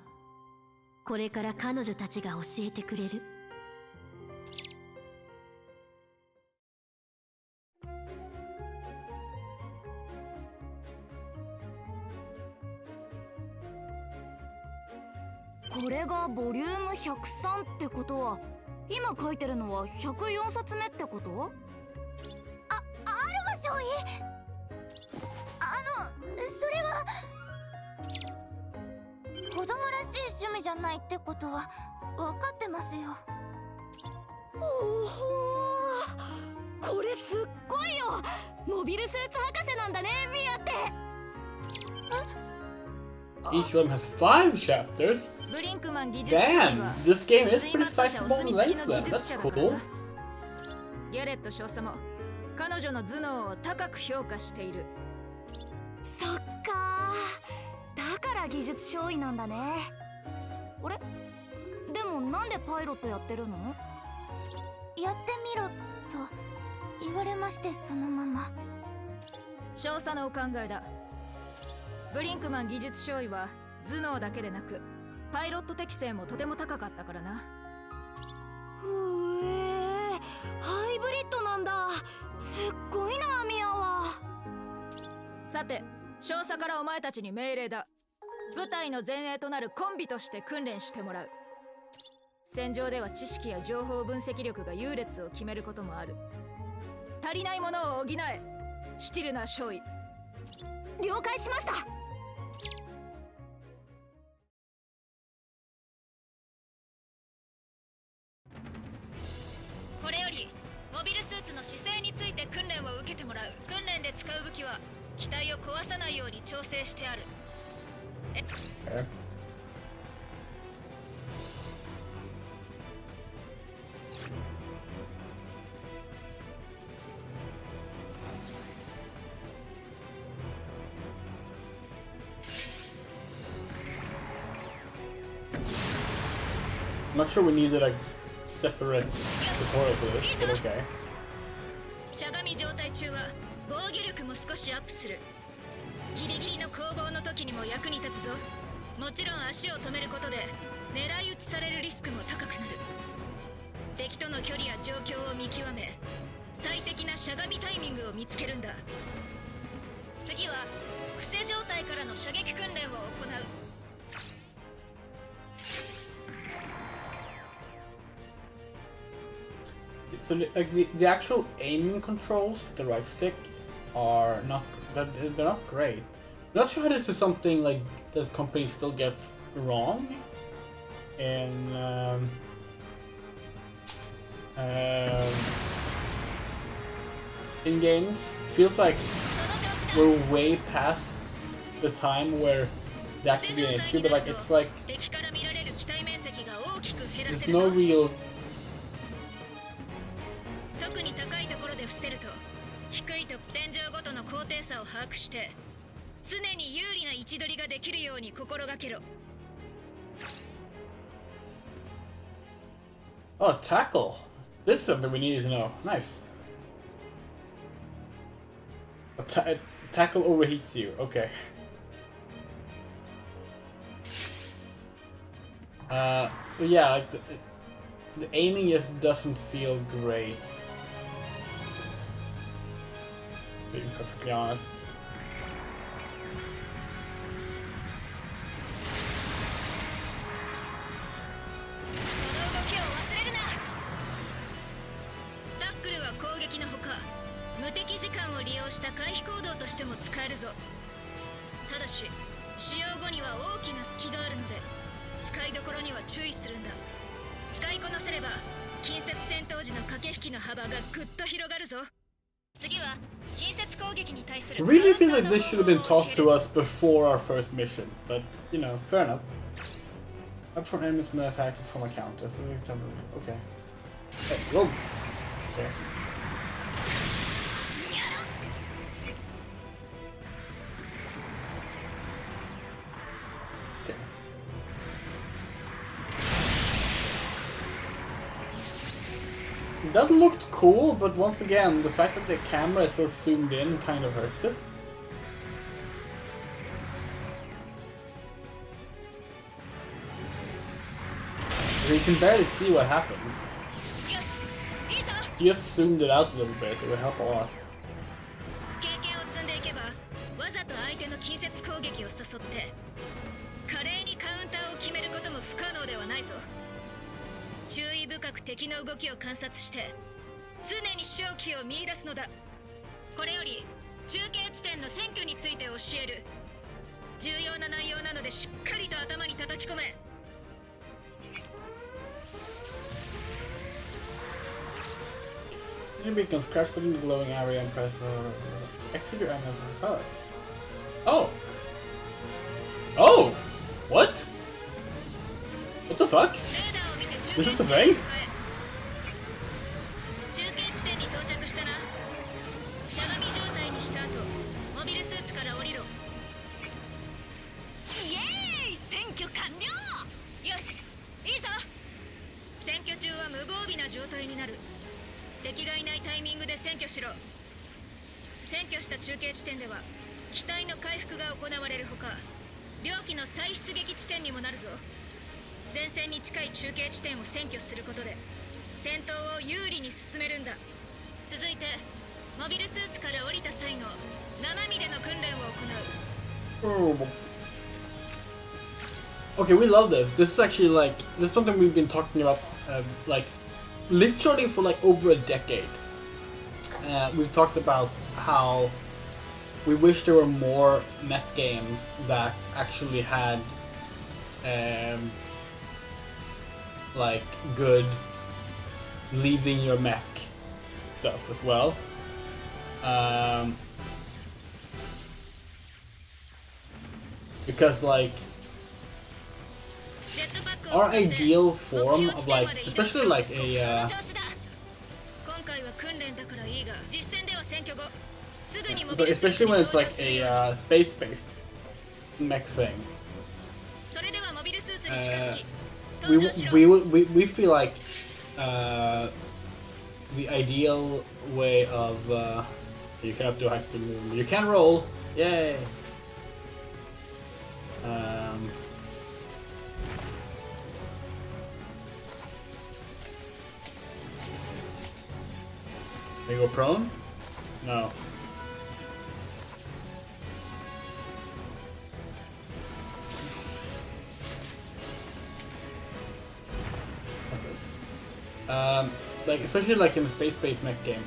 これから彼女たちが教えてくれる。これがボリューム103ってことは今書いてるのは104冊目ってこと？アルマ少尉、それは子供らしい趣味じゃないってことは分かってますよ。これすっごいよ。モビルスーツ博士なんだね、ミアって。Each one has 5 chapters. Damn, this game is pretty sizable in length then. That's cool. ギャレット少佐も彼女の頭脳を高く評価している。技術少尉なんだね。あれでもなんでパイロットやってるの？やってみろと言われまして、そのまま。少佐のお考えだ。ブリンクマン技術少尉は頭脳だけでなくパイロット適性もとても高かったからな。ふえ、ハイブリッドなんだ。すっごいな、ミアは。さて、少佐からお前たちに命令だ。部隊の前衛となるコンビとして訓練してもらう。戦場では知識や情報分析力が優劣を決めることもある。足りないものを補え、シュティルナ少尉。了解しました。これよりモビルスーツの姿勢について訓練を受けてもらう。訓練で使う武器は機体を壊さないように調整してある。I'm not sure we needed a separate tutorial for this, but okay. しゃがみ状態中は防御力も少しアップする。ギリギリの攻防の時にも役に立つぞ。もちろん足を止めることで狙い撃ちされるリスクも高くなる。敵との距離や状況を見極め、最適なしゃがみタイミングを見つけるんだ。次は伏せ状態からの射撃訓練を行う。So the actual aiming controls with the right stick are not, they're not great. I'm not sure how this is something like that companies still get wrong in games. Feels like we're way past the time where that should be an issue, but like it's like there's no real. 特に高いところで伏せると低いと戦場ごとの高低差を把握して常に有利な位置取りができるように心がけろ。Oh, tackle! This is something we needed to know. Nice. Tackle overheats you. Okay. Yeah, like the aiming just doesn't feel great. Being perfectly honest. 無敵時間を利用した回避行動としても使えるぞ。ただし使用後には大きな隙があるので使いどころには注意するんだ。使いこなせれば近接戦闘時の駆け引きの幅がぐっと広がるぞ。次は近接攻撃に対する I really feel like this should have been taught to us before our first mission, but you know, fair enough. Up for enemies may attack from a counter. So okay. Hey, roll. Okay. Okay. That looked cool, but once again, the fact that the camera is so zoomed in kind of hurts it. You can barely see what happens. If you just zoomed it out a little bit, it would help a lot. 経験を積んでいけばわざと相手の近接攻撃を誘って華麗にカウンターを決めることも不可能ではないぞ。注意深く敵の動きを観察して常に勝機を見出すのだ。これより中継地点の選挙について教える。重要な内容なのでしっかりと頭に叩き込め。Vision beacons crash within the glowing area and press exit your MS. Oh. Oh! What? What the fuck? This is a thing? 中継地点に到着したな。しゃがみ状態にした後、モビルスーツから降りろ。イエーイ。敵がいないタイミングで占拠しろ。占拠した中継地点では機体の回復が行われるほか、両機の再出撃地点にもなるぞ。前線に近い中継地点を占拠することで戦闘を有利に進めるんだ。続いてモビルスーツから降りた際の生身での訓練を行う。 Okay, we love this. This is actually like, this is something we've been talking about like literally for like over a decade. We've talked about how we wish there were more mech games that actually had like good leaving your mech stuff as well. Because like our ideal form of like, especially like a so especially when it's like a space-based mech thing, we feel like the ideal way of you cannot do high-speed movement. You can roll, yay! They go prone? No. Like especially like in a space-based mech game,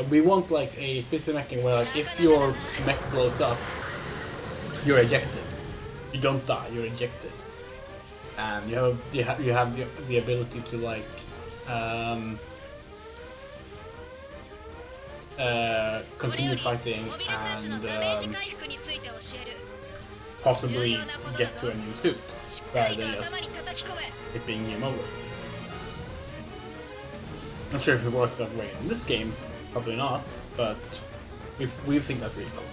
we want like a space-based mech game where like if your mech blows up, you're ejected. You don't die, you're ejected, and you have the ability to like continue fighting and possibly get to a new suit rather than just it being game over. Not sure if it works that way in this game, probably not, but we think that's really cool.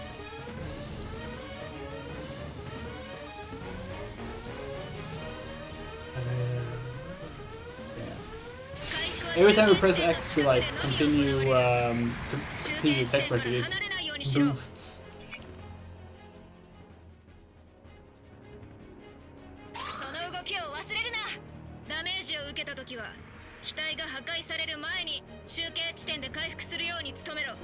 Every time we press X to like continue the text message, it boosts. その動きを忘れるな。ダメージを受けたときは機体が破壊される前に中継地点で回復するように努めろ。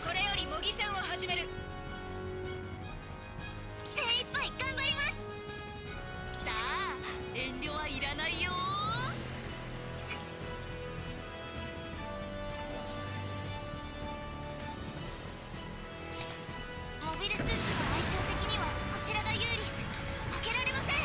これより模擬戦を始める。精一杯頑張ります。さあ、遠慮はいらないよ。モビルスーツの相性的にはこちらが有利。負けられません。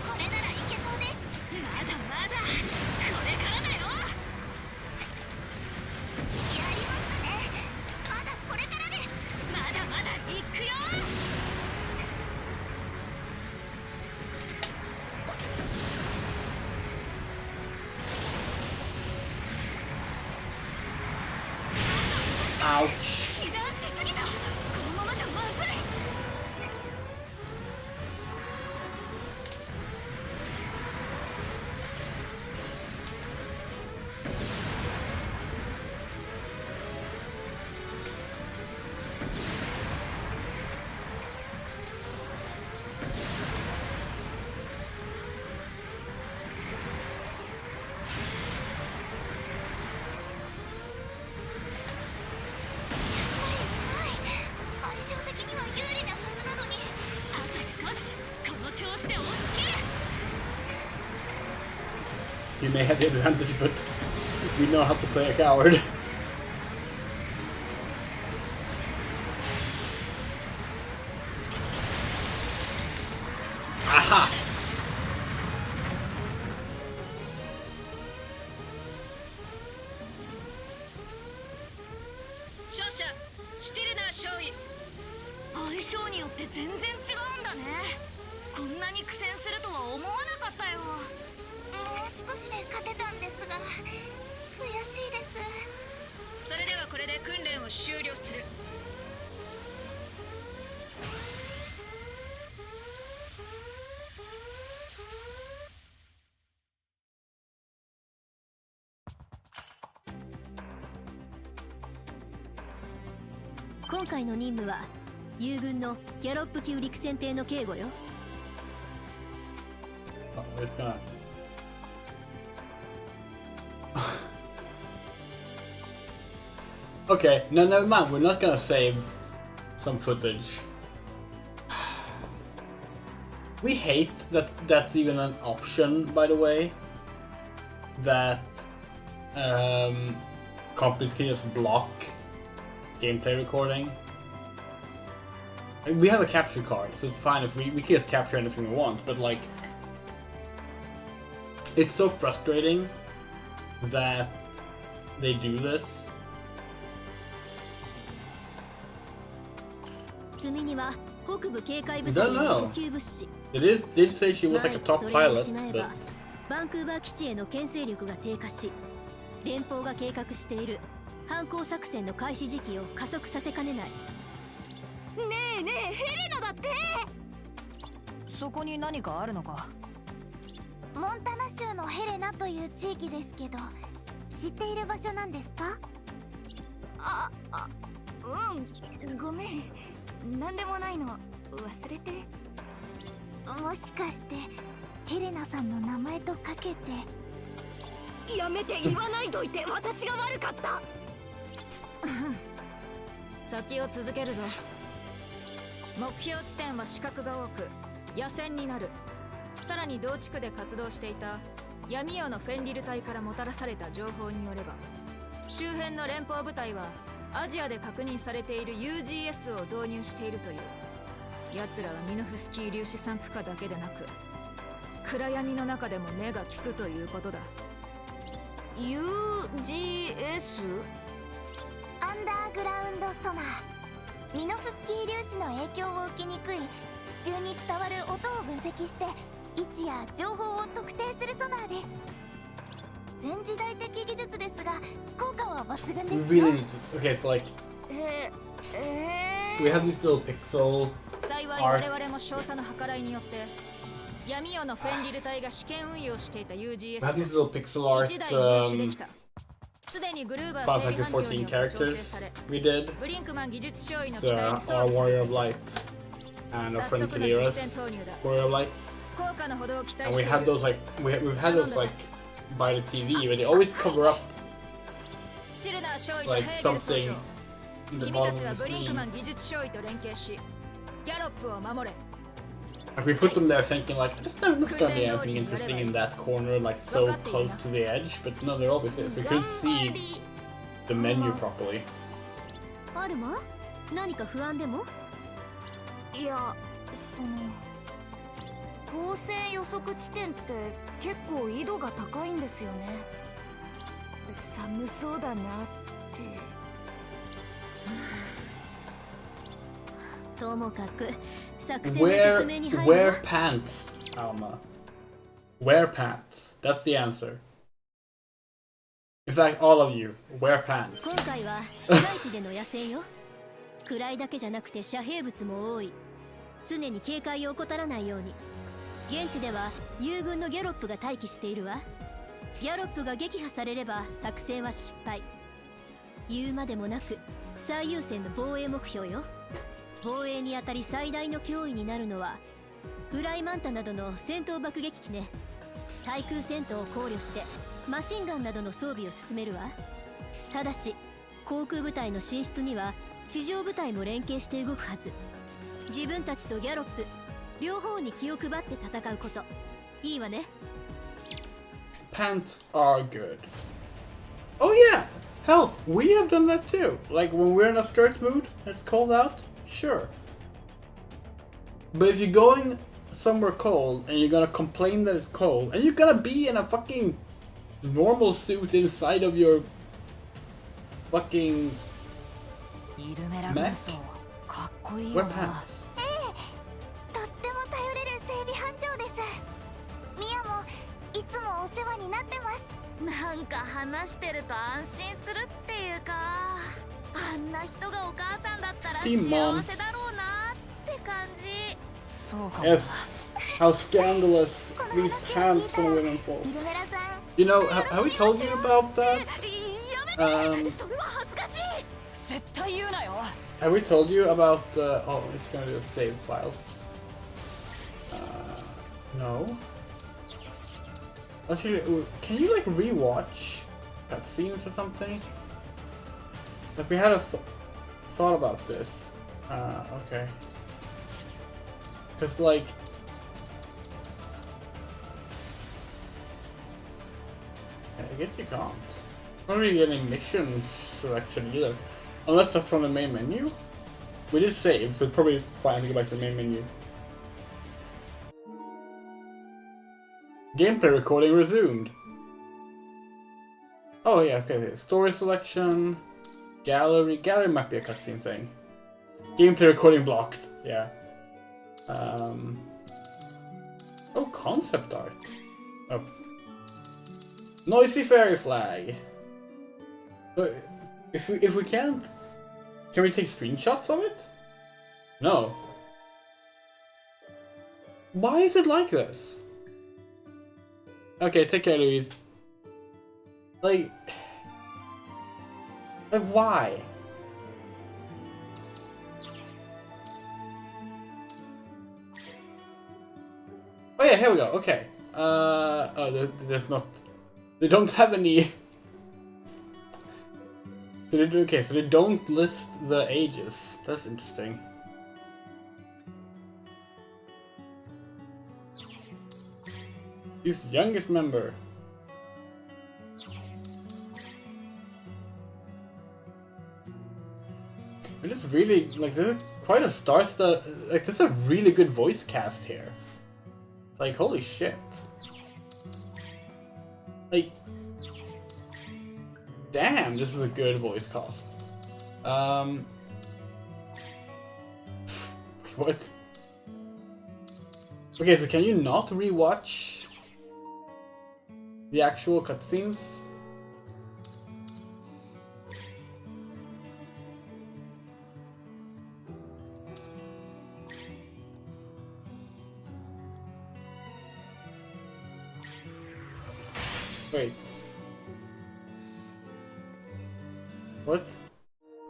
これならいけそうです。まだまだこれからだよ。やりますね。まだこれからです。まだまだ行くよ。Ouch. 油断しすぎた。このままじゃまずい。相性的には有利なはずなのに。あと少し。この調子で押し切る。 You may have the advantage, but we know how to play a coward. Aha! 相によって全然違うんだね。こんなに苦戦するとは思わなかったよ。もう少しで勝てたんですが悔しいです。それではこれで訓練を終了する。今回の任務は友軍のギャロップ級陸戦艇の警護よ。Oh, we're just gonna. Okay, no, never mind. We're not gonna save some footage. We hate that that's even an option, by the way. That companies can just block gameplay recording. We have a capture card, so it's fine if we can just capture anything we want, but like, it's so frustrating that they do this. 積みには北部警戒部隊の補給物資。It did say she was like a top それを pilot, 失え but ばバンクーバー基地への牽制力が低下し、連邦が計画している反攻作戦の開始時期を加速させかねない。ねえねえヘレナだって。そこに何かあるのか。モンタナ州のヘレナという地域ですけど知っている場所なんですか？うんごめんなんでもないの忘れて。もしかしてヘレナさんの名前とかけて。やめて言わないといて私が悪かった。先を続けるぞ。目標地点は死角が多く野戦になる。さらに同地区で活動していた闇夜のフェンリル隊からもたらされた情報によれば、周辺の連邦部隊はアジアで確認されている UGS を導入しているという。奴らはミノフスキー粒子散布火だけでなく暗闇の中でも目が利くということだ。 UGS？ アンダーグラウンドソナー。ミノフスキー粒子の影響を受けにくい地中に伝わる音を分析して位置や情報を特定するソナーです。前時代的技術ですが効果は抜群ですよ。 we really need to. Okay, so like, we have these little pixel 幸い我々も少佐の計らいによって闇夜のフェンリル隊が試験運用していた UGS We have these little pixel art 1台入手できた。すでにグルーバー about 正 like 義 the 班長に 14よって調整さ characters れ、 we did. ブリンクマン技術少尉の It's 機体に装 our 備され Warrior る。 of Light and our 早 friend 速の実 Kaliras 戦投入だ。 Warrior of Light. 効果のほどを期待 And し we てい had る。 those like we've had those like by the TV, but they always cover up シティルナー少尉と like ヘーゲル総 something 長。 in the 君 bottom たち of は the ブリンクマ screen. ン技術少尉と連携し、ギャロップを守れ。 Like we put them there thinking like there's not gonna be anything interesting in that corner, like so close to the edge, but no, they're always there. We couldn't see the menu properly. アルマ、何か不安でも？いやその光線予測地点って結構緯度が高いんですよね。寒そうだなって。ともかく作戦の説明に入る Wear わ。 pants, Alma. Wear pants. That's the answer. In fact, all of you, wear 今 pants. 回は市街地での野戦よ。暗いだけじゃなくて遮蔽物も多い。常に警戒を怠らないように。現地では友軍のギャロップが待機しているわ。ギャロップが撃破されれば作戦は失敗。言うまでもなく最優先の防衛目標よ。防衛にあたり最大の脅威になるのはフライマンタなどの戦闘爆撃機ね。対空戦闘を考慮してマシンガンなどの装備を進めるわ。ただし航空部隊の進出には地上部隊も連携して動くはず。自分たちとギャロップ両方に気を配って戦うこと。いいわね。 Pants are good. Oh yeah! Hell, we have done that too. Like when we're in a skirt mood, it's cold out, sure. But if you're going somewhere cold and you're gonna complain that it's cold, and you're gonna be in a fucking normal suit inside of your fucking イルメラ軍曹はかっここいい Wear よな。 pants. ええ、とっても頼れる整備班長です。ミヤもいつもお世話になってます。なんか話してると安心するっていうか、あんな人がお母さんだったら幸 Team Mom. せだろうなって感じ。そうかも。 Yes. How scandalous these pants on women fall. イルメラさん、 You know, have we told you about that? やめて、それは恥ずかしい。絶対言うなよ。 Have we told you about the... Oh, it's gonna do a save file. No. Actually, can you like rewatch cutscenes or something? Like we had a thought about this. Okay. Cause like... I guess you can't. Not really any mission selection either. Unless that's from the main menu. We did save, so it's probably fine to go back to the main menu. Gameplay recording resumed. Oh yeah, okay. Story selection. Gallery. Gallery might be a cutscene thing. Gameplay recording blocked. Yeah. Oh, concept art. Oh. Noisy fairy flag. But if we can't, can we take screenshots of it? No. Why is it like this? Okay, take care, Louise. Like why? Oh yeah, here we go. Okay. Oh, there's not. They don't have any. So okay, so they don't list the ages. That's interesting. He's the youngest member. It is really like there's quite a star-studded. Like there's a really good voice cast here. Like holy shit. Like, damn, this is a good voice cast. What? Okay, so can you not rewatch the actual cutscenes? Wait. What?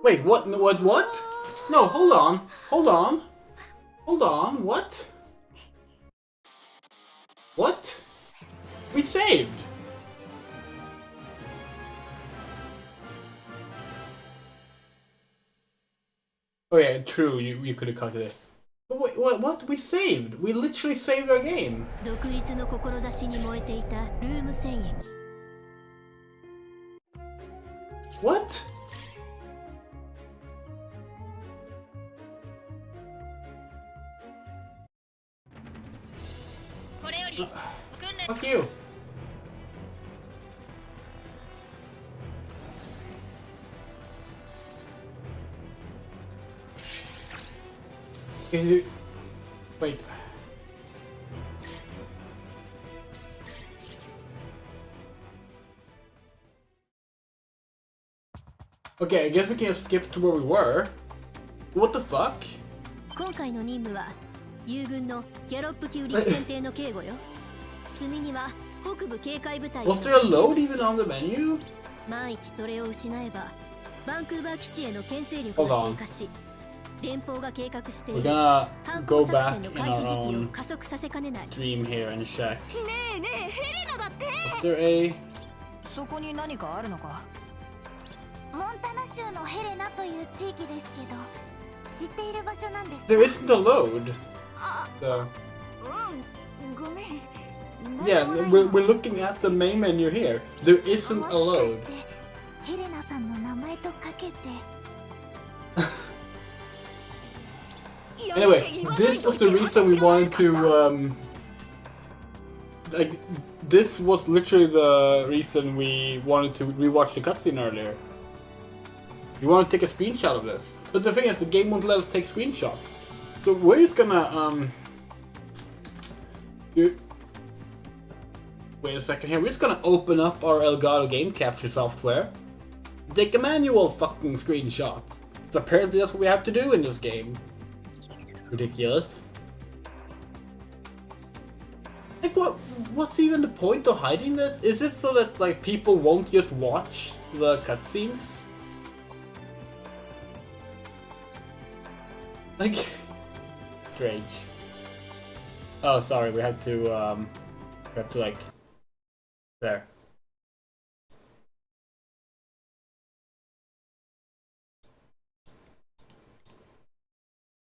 Wait, what? What? No, hold on. Hold on. Hold on. What? What? We saved! Oh yeah, true, you could have cut it. But wait, what? We saved! We literally saved our game! 独立の志に燃えていたルーム戦役。 What? Fuck you! Wait. Okay, I guess we can skip to where we were. What the fuck? 今回の任務は友軍のギャロップ級陸戦艇の警護よ。積み荷は北部警戒部隊。Was there a load even on the menu? 万一それを失えばバンクーバー基地への牽制力が低下し、連邦が計画している We're gonna 反 go 攻作 back 戦の in 開始 our 時期を own 加速させかねない。 stream here and check. ねえねえ、ヘレナだって。 Was there a... そこに何かあるのか。モンタナ州のヘレナという地域ですけど、知っている場所なんです。 There isn't a load. あ、 So, うん、ごめん。 yeah, we're looking at the main menu here. There isn't a load. ヘレナさんの名前とかけて。 Anyway, this was the reason we wanted to, like, this was literally the reason we wanted to rewatch the cutscene earlier. You want to take a screenshot of this. But the thing is, the game won't let us take screenshots. So we're just gonna, wait a second here. We're just gonna open up our Elgato game capture software. Take a manual fucking screenshot. So apparently that's what we have to do in this game. Ridiculous. Like what's even the point of hiding this? Is it so that like people won't just watch the cutscenes? Like strange. Oh sorry, we have to like there.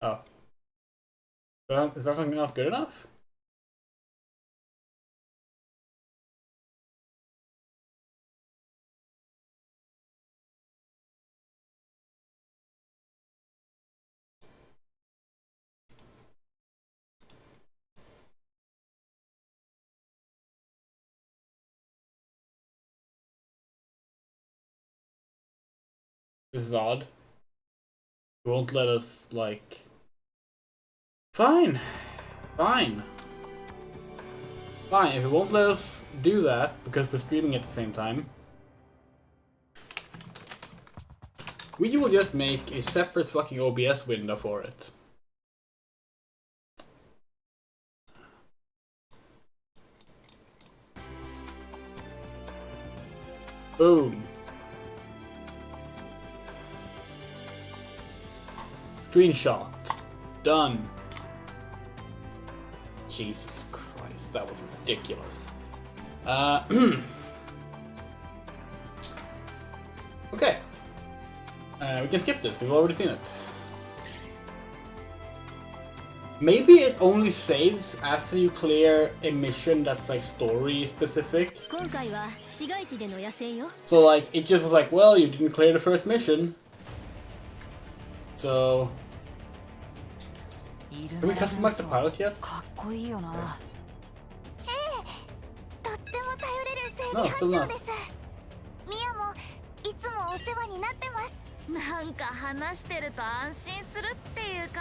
Oh. Is that not good enough? This is odd. It won't let us, like... Fine! Fine! Fine, if it won't let us do that, because we're streaming at the same time, we will just make a separate fucking OBS window for it. Boom. Screenshot. Done. Jesus Christ, that was ridiculous. Okay. We can skip this, we've already seen it. Maybe it only saves after you clear a mission that's like story specific. So like, it just was like, well, you didn't clear the first mission. So... Can we customize the pilot yet? No, still not. なんか話してると安心するっていうか、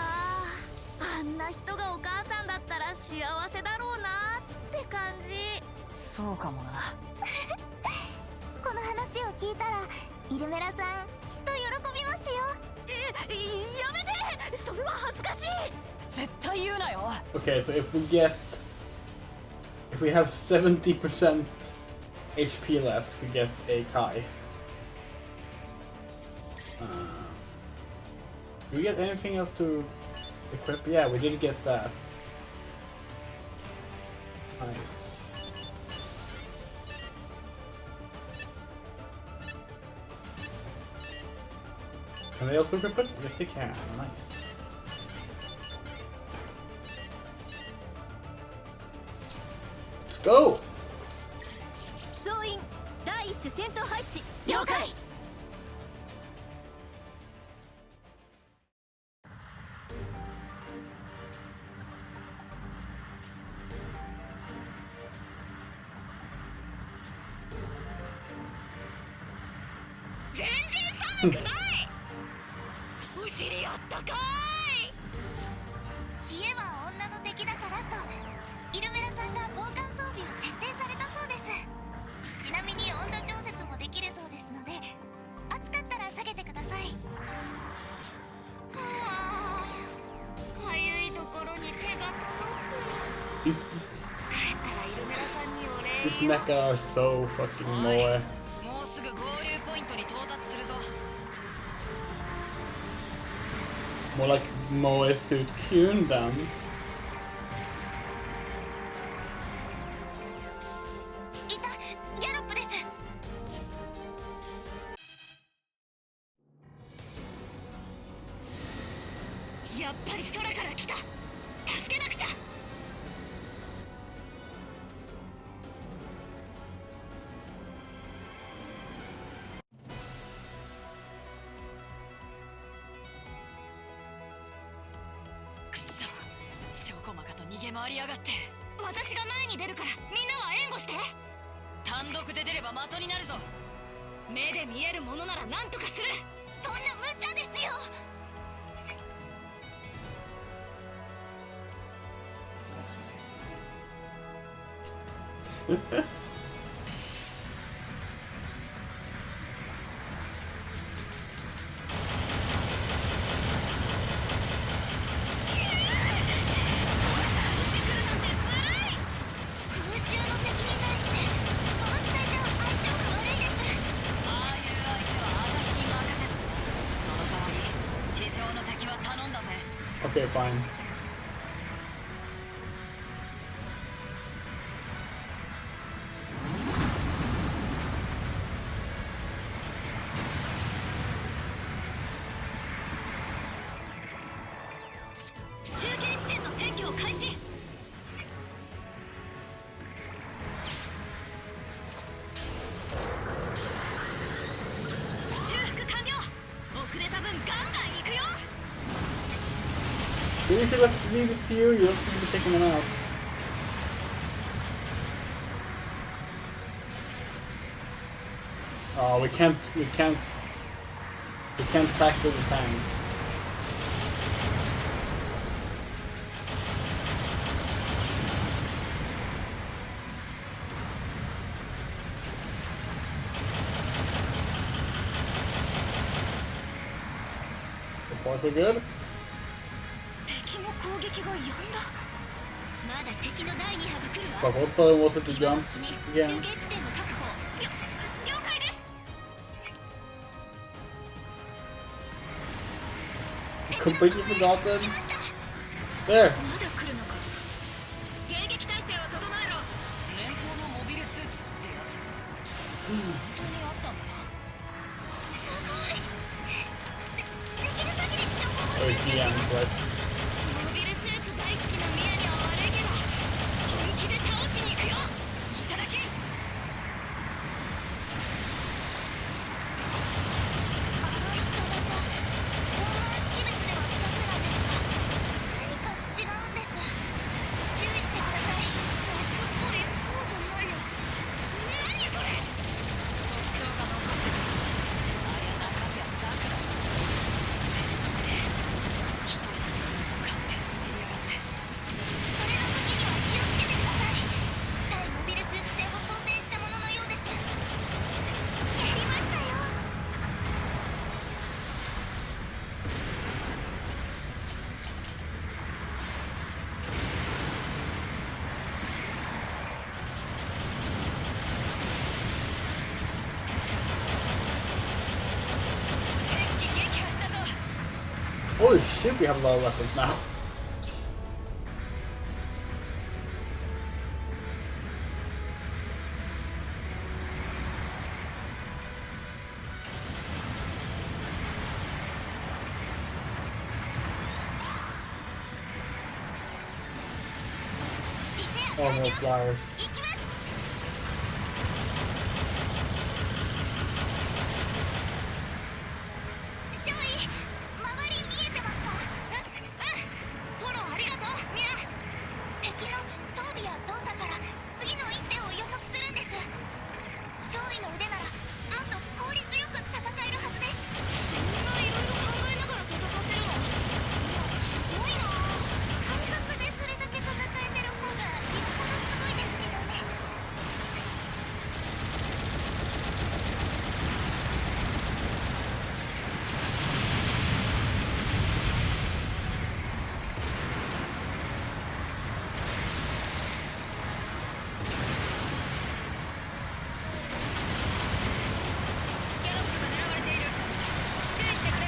あんな人がお母さんだったら幸せだろうなって感じ。そうかもな。この話を聞いたらイルメラさんきっと喜びますよ。やめて、それは恥ずかしい。絶対言うなよ。Okay, so if we have 70% HP left, we get a Kai. Do we get anything else to equip? Yeah, we did get that. Nice. Can they also equip it? Yes, they can. Nice. Let's go! 総員第一種戦闘配置了解。寒くない。お尻あったかい。冷えは女の敵だからとイルメラさんが防寒装備を徹底されたそうです。ちなみに温度調節もできるそうですので、暑かったら下げてください。はあ、かゆいところに手が届く。帰ったらイルメラさんにお礼。These mecha are so fucking moe. More like Moe suit Gundam. ギャロップです。やっぱり空から来た。助けなくちゃ。回りやがって。私が前に出るからみんなは援護して。単独で出れば的になるぞ。目で見えるものなら何とかする。そんな無茶ですよ。Okay, fine. Seriously, let me leave this to you. You don't seem to be taking them out. Oh, we can't tackle the tanks. So far, so good. 敵の攻撃が止んだ。まだ敵の第二波が来るわ。 So what button was it to jump 中継 again? 地点の確保。了解です。 Completely forgotten. There. まだ来るのか。迎撃態勢を整えろ。連邦のモビルスーツってやつ本当にあったんだな。 Oh, GM, right? モビルスーツ大好きなミヤには悪いけど本気で倒しに行くよ。いただき。あの人型ホームラン識別では2つなんですが何か違うんです。注意してください。夏っぽい。そうじゃないよ。何それ。特徴が残ってる。あれ中身はザクだ。人たちが勝手にいじりやがって。それの時には気をつけてください。対モビルスーツ戦を想定したもののようです。やりましたよ。 Holy shit, we have a lot of weapons now. Almost flyers. 行きます。少尉、周り見えてますか？フォローありがとう、ミラ。敵の装備や動作から次の一手を予測するんです。少尉の腕ならもっと効率よく戦えるはずです。そんないろいろ考えながら戦ってるの？すごいな。感覚でそれだけ戦えてる方がよっぽどすごいですけどね。 ギャロップが狙われている。注意してくれ。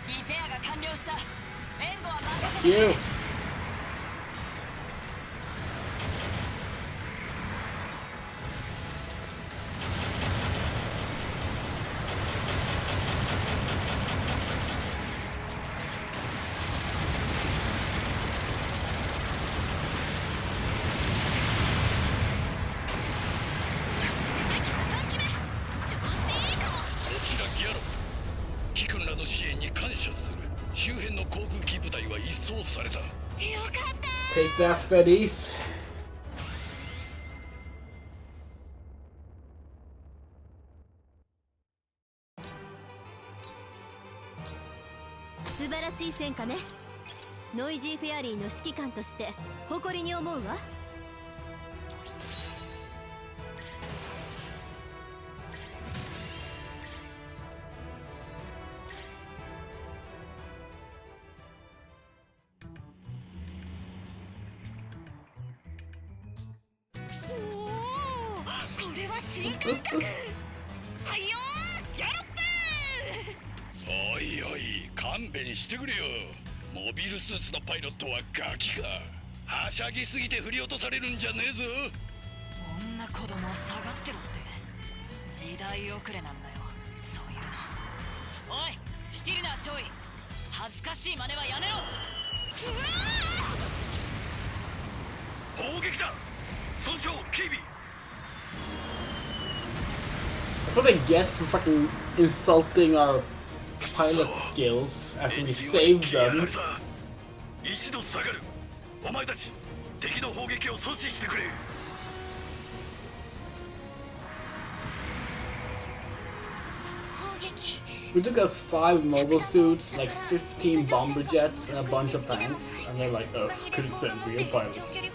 リペアが完了した。援護は任せて。 You. 周辺の航空機部隊は一掃された。よかった Take that, Feddies. 素晴らしい戦果ね。ノイジーフェアリーの指揮官として誇りに思うわ。おお、これは新感覚。はいよー、ギャロップ。おいおい、勘弁してくれよ。モビルスーツのパイロットはガキか。はしゃぎすぎて振り落とされるんじゃねえぞ。そんな子供下がってろって。時代遅れなんだよ、そういうの。おい、シティルナー少尉、恥ずかしい真似はやめろ。砲撃だ。損傷警備。 That's what they get for fucking insulting our pilot skills after we saved them. 一度下がる。お前たち敵の砲撃を阻止してくれ。 We took out 5 mobile suits, like 15 bomber jets, and a bunch of tanks, and they're like, oh, couldn't send real pilots.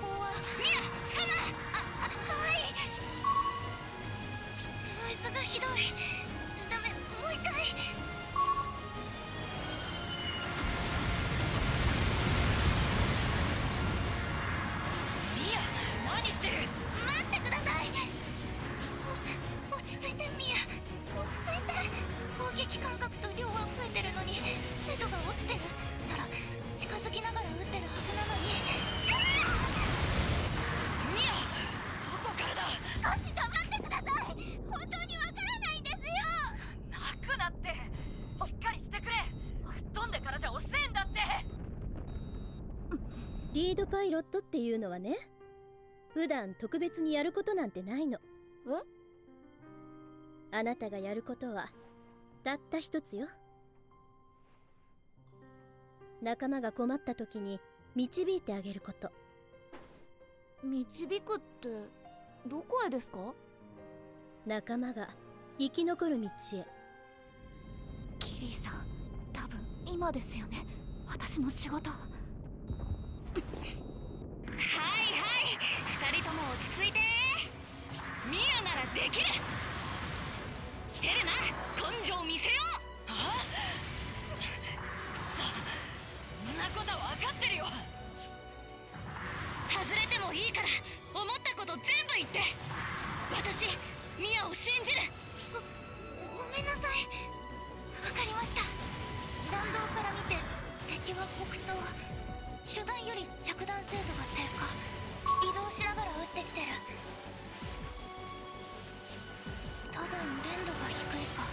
リードパイロットっていうのはね、普段特別にやることなんてないの。あなたがやることはたった一つよ。仲間が困った時に導いてあげること。導くってどこへですか？仲間が生き残る道へ。キリーさん、多分今ですよね、私の仕事。はいはい、二人とも落ち着いて。ミアならできる。シェルナ、根性見せよう。あ？そんなことわかってるよ。外れてもいいから思ったこと全部言って。私ミアを信じる。ごめんなさい。わかりました。弾道から見て敵は北東。初段より着弾精度が低下。移動しながら撃ってきてる。多分連度が低いか。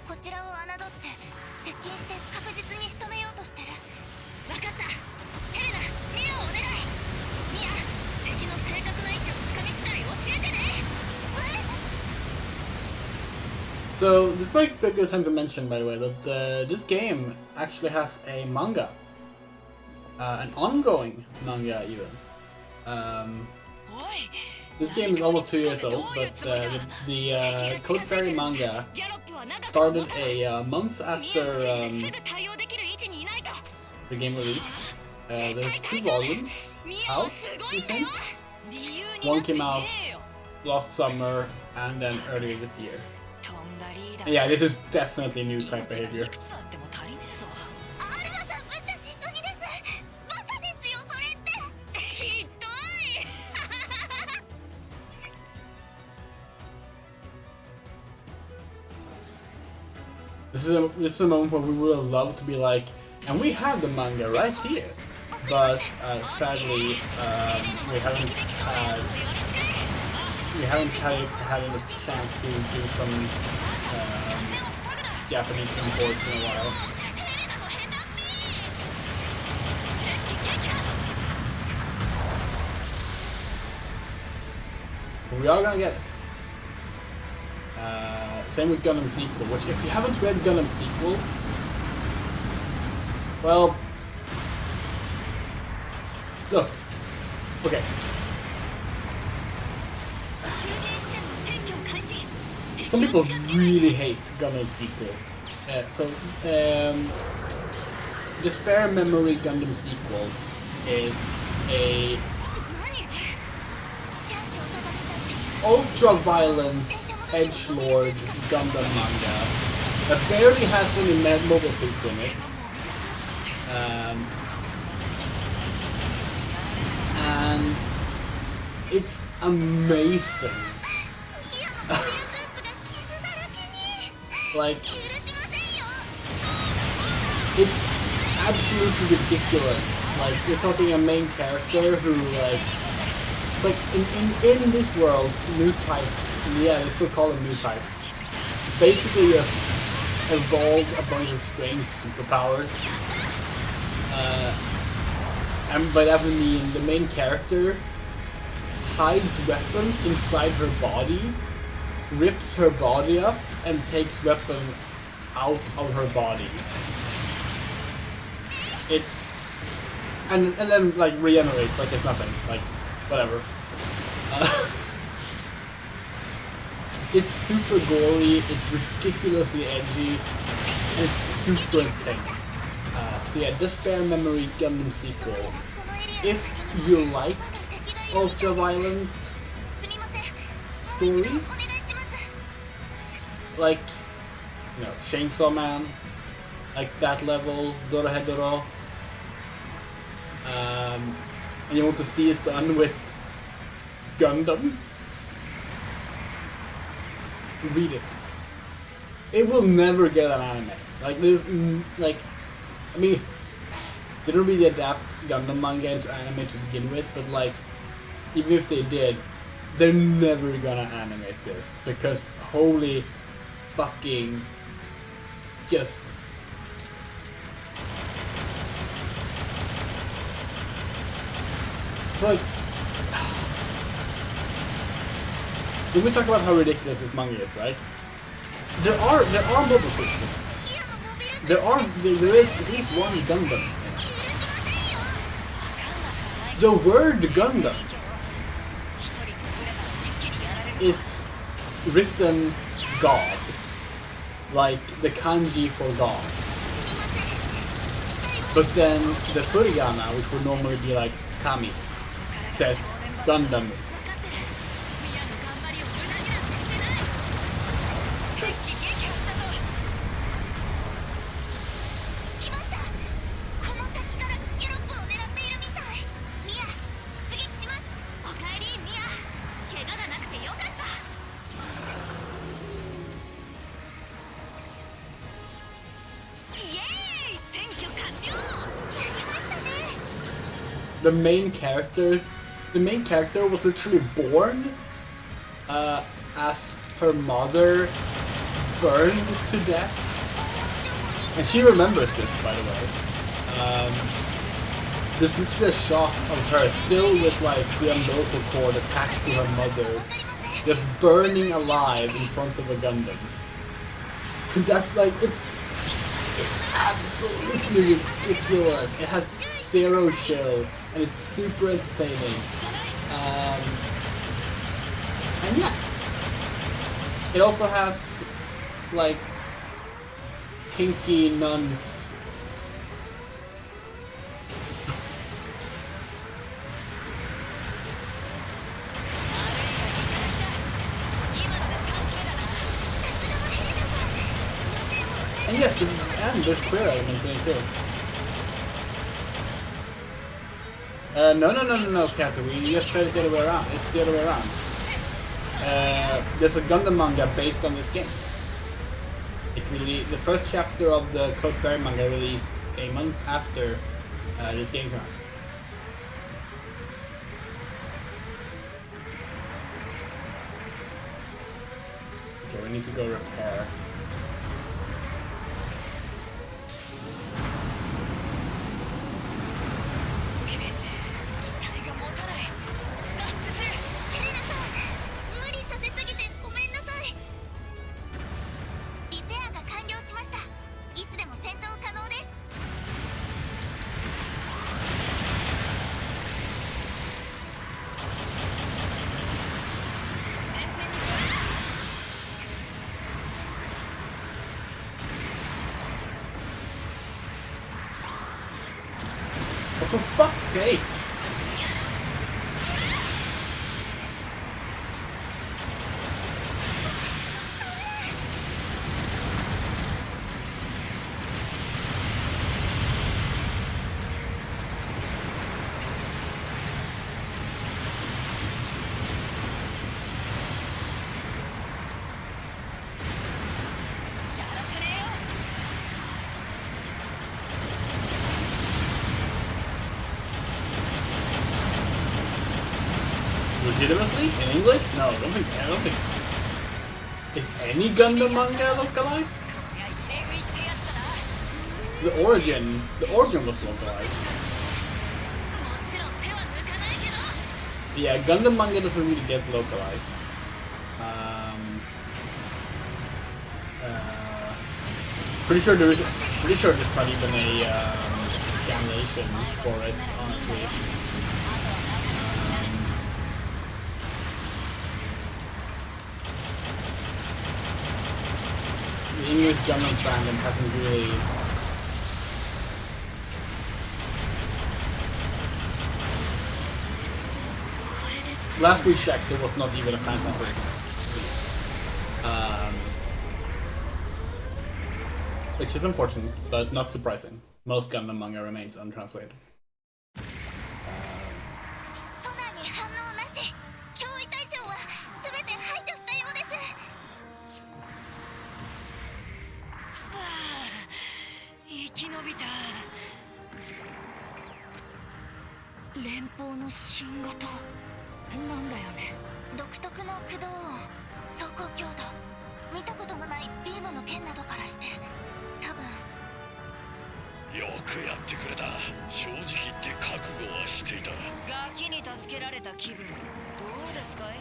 こちらを侮って接近して確実に仕留めようとしてる。分かった。ヘレナ、ミアをお願い。ミア、敵の正確な位置をつかみ次第教えてね。So, this might be a good time to mention, by the way, that this game actually has a manga. An ongoing manga, even. This game is almost 2 years old, but the Code Fairy manga started a month after the game released. There's 2 volumes out, we think. One came out last summer, and then earlier this year. And yeah, this is definitely new type behavior. This is a moment where we would have loved to be like, and we have the manga right here, but sadly we haven't had a chance to do some Japanese imports in a while. But we are gonna get it. Same with Gundam sequel, which if you haven't read Gundam sequel, Well, look, okay. Some people really hate Gundam sequel. Despair Memory Gundam sequel is a ultra-violent edgelord Gundam manga that barely has any mobile suits in it. And it's amazing. Like, it's absolutely ridiculous. Like, you're talking a main character who, like, it's like in this world, new types, yeah, they still call them new types, basically just evolved a bunch of strange superpowers. And by that we mean the main character hides weapons inside her body, rips her body up, and takes weapons out of her body. It's and then like regenerates like it's nothing, like whatever. It's super gory, it's ridiculously edgy, and it's super intense. So yeah, Despair Memory Gundam sequel. If you like ultra-violent stories, like, you know, Chainsaw Man, like that level, Dorohedoro, and you want to see it done with Gundam, read it. It will never get an anime. Like, there's, like, I mean, they don't really adapt Gundam manga into anime to begin with, but like, even if they did, they're never gonna animate this, because holy fucking just it's like when we talk about how ridiculous this manga is, right? There are mobile suits in it. There is at least one Gundam in it. The word Gundam is written God, like the kanji for God. But then the furigana, which would normally be like kami, says Gundam. The main character was literally born as her mother burned to death, and she remembers this, by the way. There's literally a shot of her still with like the umbilical cord attached to her mother, just burning alive in front of a Gundam. That's like, it's absolutely ridiculous. It has zero chill, and it's super entertaining. And yeah, it also has like kinky nuns. And yes, there's queer elements in it too. No, Kathy, we just said it the other way around. It's the other way around. There's a Gundam manga based on this game. The first chapter of the Code Fairy manga released a month after this game came out. Okay, we need to go repair. For fuck's sake! Legitimately? In English? No, I don't think. Is any Gundam manga localized? The origin was localized. Yeah, Gundam manga doesn't really get localized. Pretty sure there's not even a scanlation for it, honestly. The English Gundam fandom hasn't really last we checked there was not even a fan translation. Which is unfortunate, but not surprising. Most Gundam manga remains untranslated. ソナーに反応なし。脅威対象は全て排除したようです。生き延びた。連邦の新型なんだよね。独特の駆動音、走行強度、見たことのないビームの剣などからして多分。よくやってくれた。正直言って覚悟はしていた。ガキに助けられた気分どうですかい？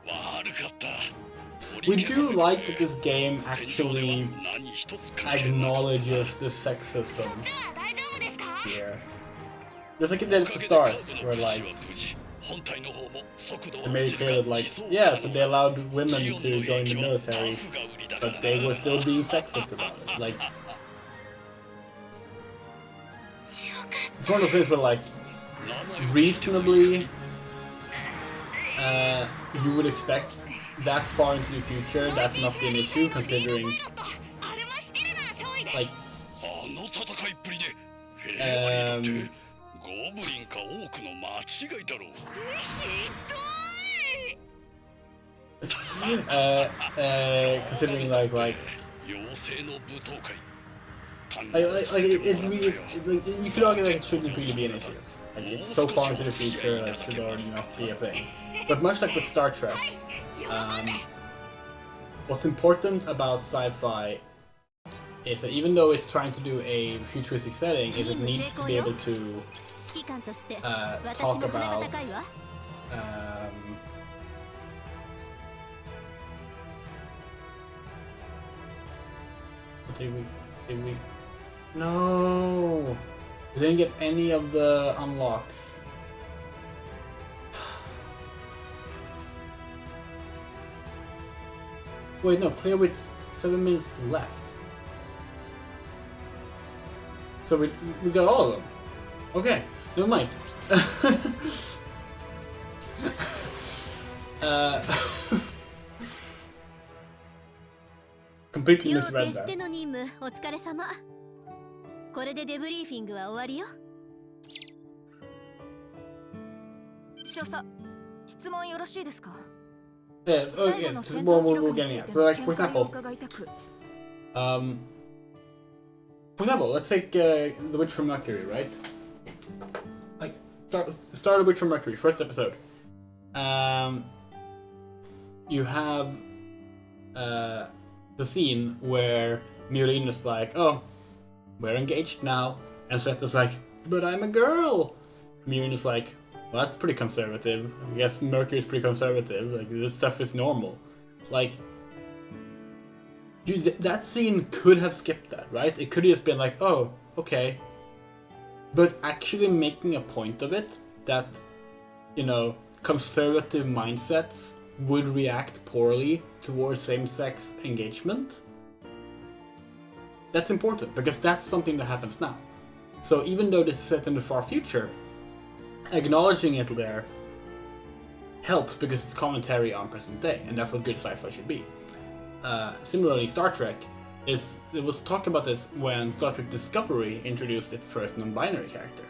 悪かった。 We do like that this game actually acknowledges the sexism here. Just like it did at the start, where like they made it clear that like, yeah, so they allowed women to join the military, but they were still being sexist about it. Like, it's one of those things where like, reasonably, you would expect that far into the future that not be an issue, considering like considering like you could argue that it shouldn't really be an issue. Like it's so far into the future that it should already not be a thing. But much like with Star Trek, what's important about sci-fi is that even though it's trying to do a futuristic setting, is it needs to be able to talk about did we? No, we didn't get any of the unlocks. Wait, no, clear with 7 minutes left. So we got all of them. Okay, never mind. Completely misread that. の任務お疲れ様。これでデブリーフィングは終わりよ。少佐、質問よろしいですか？ Yeah, okay, this is what we're getting at. So, like, for example, let's take The Witch from Mercury, right? Like, start The Witch from Mercury, first episode. You have the scene where Murine is like, oh, we're engaged now. And Sveta's like, but I'm a girl! Murine is like, well, that's pretty conservative. I guess Mercury's pretty conservative. Like, this stuff is normal. Like, dude, that scene could have skipped that, right? It could have just been like, oh, okay. But actually making a point of it, that, you know, conservative mindsets would react poorly towards same-sex engagement, that's important, because that's something that happens now. So even though this is set in the far future, acknowledging it there helps because it's commentary on present day, and that's what good sci-fi should be. Similarly, Star Trek there was talk about this when Star Trek Discovery introduced its first non-binary character.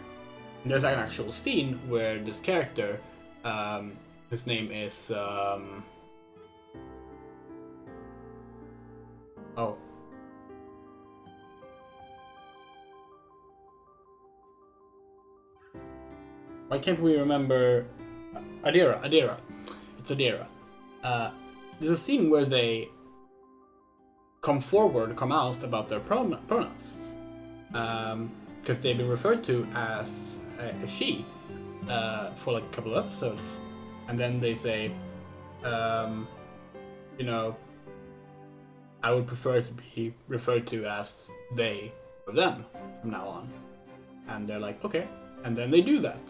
And there's an actual scene where this character, his name is why can't we remember Adira? It's Adira. There's a scene where they come out about their pronouns. Because they've been referred to as a she for like a couple of episodes. And then they say, you know, I would prefer to be referred to as they or them from now on. And they're like, okay. And then they do that.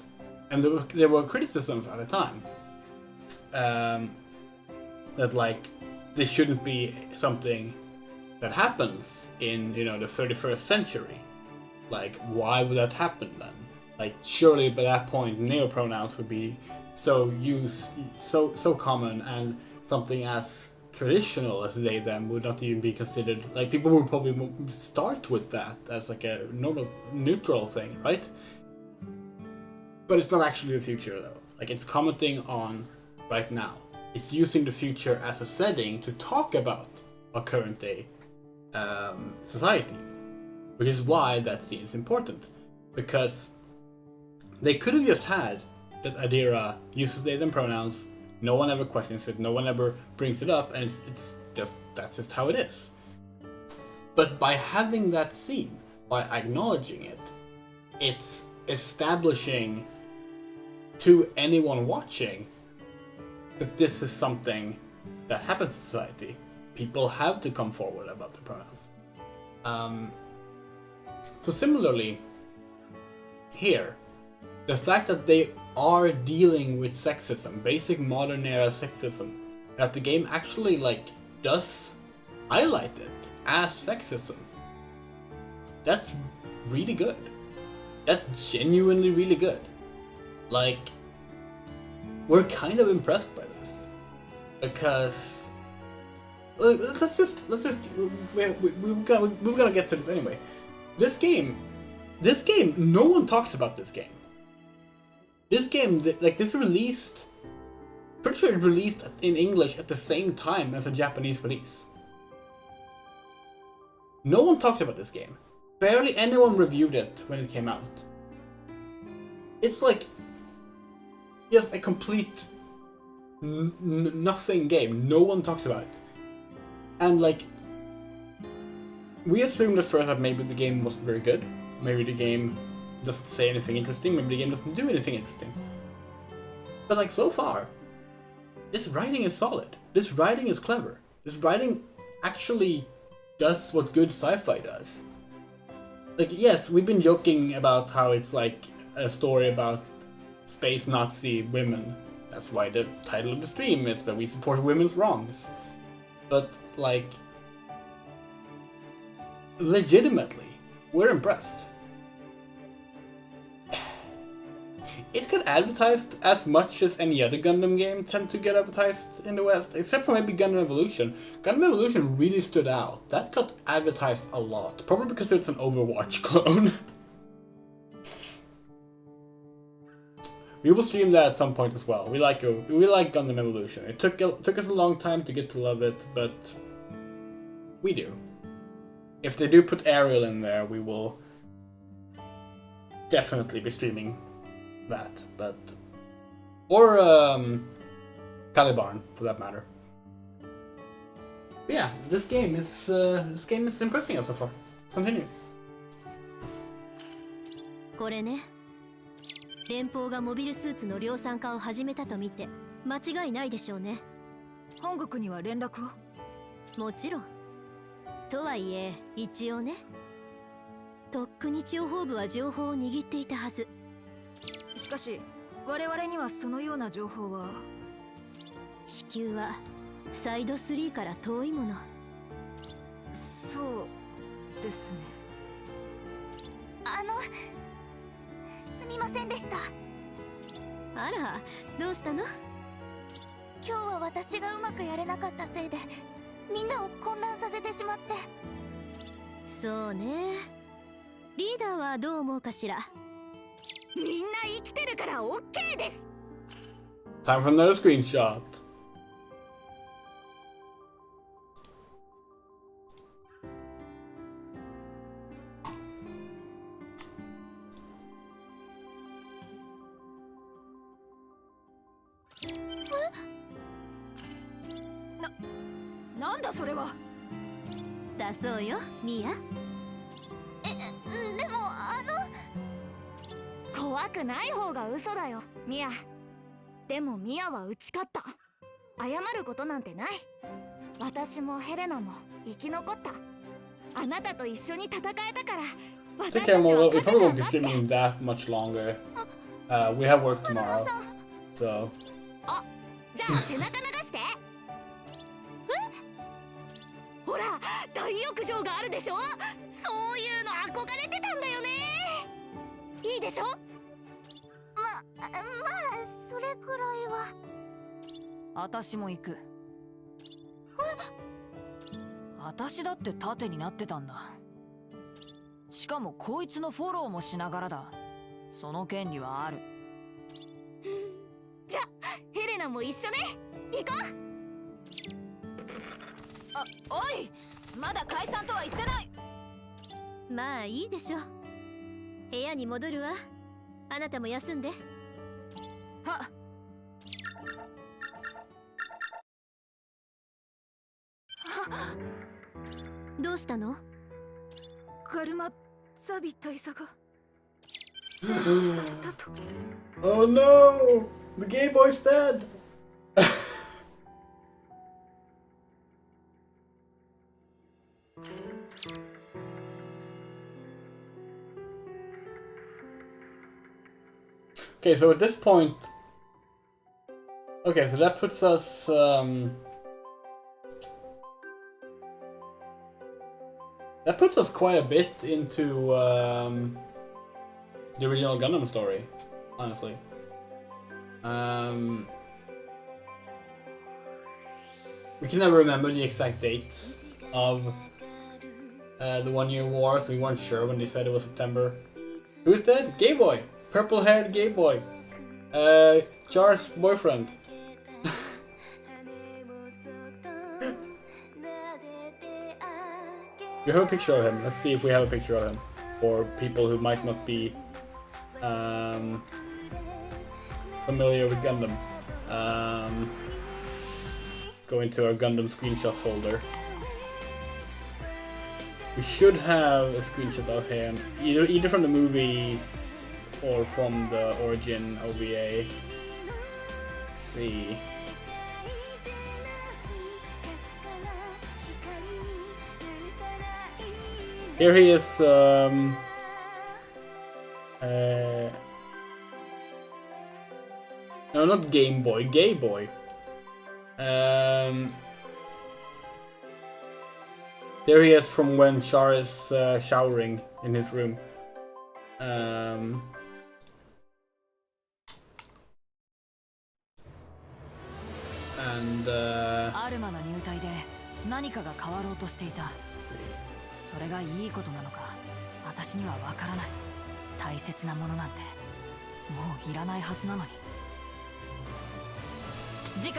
And there were criticisms at the time that like this shouldn't be something that happens in, you know, the 31st century. Like, why would that happen then? Like, surely by that point neopronouns would be so common, and something as traditional as they them would not even be considered. Like, people would probably start with that as like a normal neutral thing, right? But it's not actually the future though. Like, it's commenting on right now. It's using the future as a setting to talk about a current day society, which is why that scene is important, because they could have just had that Adira uses they them pronouns, no one ever questions it, no one ever brings it up, and it's just that's just how it is. But by having that scene, by acknowledging it, it's establishing to anyone watching that this is something that happens in society. People have to come forward about the pronouns. So similarly, here, the fact that they are dealing with sexism, basic modern era sexism, that the game actually like does highlight it as sexism, that's really good. That's genuinely really good. Like, we're kind of impressed by this, because let's just we're gonna get to this anyway. This game, no one talks about this game. This game, like, this released, pretty sure it released in English at the same time as a Japanese release. No one talked about this game. Barely anyone reviewed it when it came out. It's like, yes, a complete nothing game. No one talks about it. And like, we assumed at first that maybe the game wasn't very good. Maybe the game doesn't say anything interesting. Maybe the game doesn't do anything interesting. But like, so far, this writing is solid. This writing is clever. This writing actually does what good sci-fi does. Like, yes, we've been joking about how it's like a story about space Nazi women. That's why the title of the stream is that we support women's wrongs. But like, legitimately, we're impressed. It got advertised as much as any other Gundam game tend to get advertised in the West, except for maybe Gundam Evolution. Gundam Evolution really stood out. That got advertised a lot, probably because it's an Overwatch clone. We will stream that at some point as well. We like Gundam Evolution. It took us a long time to get to love it, but we do. If they do put Ariel in there, we will definitely be streaming that, but or Caliban for that matter. But yeah, this game is impressing us so far. Continue. これね、連邦がモビルスーツの量産化を始めたと見て間違いないでしょうね。本国には連絡を？もちろん。とはいえ一応ね、とっくに諜報部は情報を握っていたはず。しかし我々にはそのような情報は。地球はサイド3から遠いもの。そうですね。みませんでした。あら、どうしたの？今日は私がうまくやれなかったせいでみんなを混乱させてしまって。そうね。リーダーはどう思うかしら。みんな生きてるから OK です。 Time for another screenshot.え？なんだそれは。だそうよ、ミア。でも怖くない方が嘘だよ、ミア。でもミアは打ち勝った。謝ることなんてない。私もヘレナも生き残った。あなたと一緒に戦えたから。 I think we probably won't be streaming that much longer. We have work tomorrow, so. じゃあ背中流して。ほら、大浴場があるでしょ。そういうの憧れてたんだよね。いいでしょ。まあそれくらいは。私も行く。私だって盾になってたんだ。しかもこいつのフォローもしながらだ。その権利はある。じゃあヘレナも一緒ね。行こう。おい、まだ解散とは言ってない。まあいいでしょう。部屋に戻るわ。あなたも休んで。はっ。どうしたの？ガルマザビ大佐が戦死されたと。Oh no! The Game Boy's dead! Okay, so at this point... Okay, so that puts us... That puts us quite a bit into the original Gundam story, honestly. We can never remember the exact dates of the 1 year war, so we weren't sure when they said it was September. Who's dead? Gay Boy! Purple haired gay boy. Char's boyfriend. We have a picture of him. Let's see if we have a picture of him. For people who might not be familiar with Gundam. Go into our Gundam screenshot folder. We should have a screenshot of him, either from the movies or from the Origin OVA. Let's see. Here he is, no, not Game Boy, Gay Boy. There he is from when Char is showering in his room. And let's see. それがいいことなのか、私にはわからない。大切なものなんてもういらないはずなのに。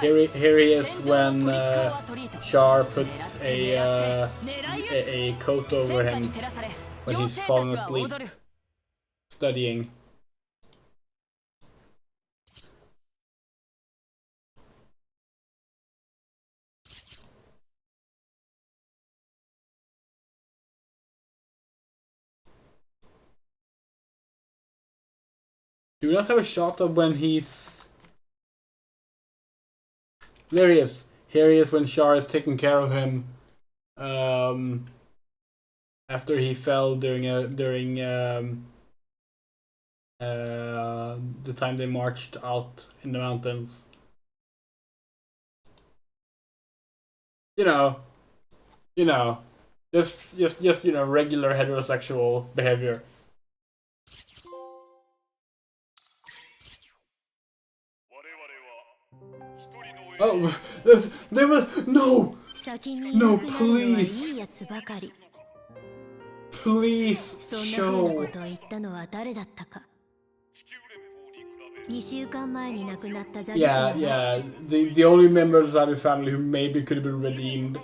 Here he is when Char puts a coat over him when he's fallen asleep studying. Do we not have a shot of when he's... There he is. Here he is when Char is taking care of him after he fell during the time they marched out in the mountains. You know, just regular heterosexual behavior. Oh, there was no. 先にいなくなるのはいいやつばかり。 Please そんな風な show. ことを言ったのは誰だったか。2週間前に亡くなったザビ家 Yeah, の yeah. The only member of the Zadu family who maybe could have been redeemed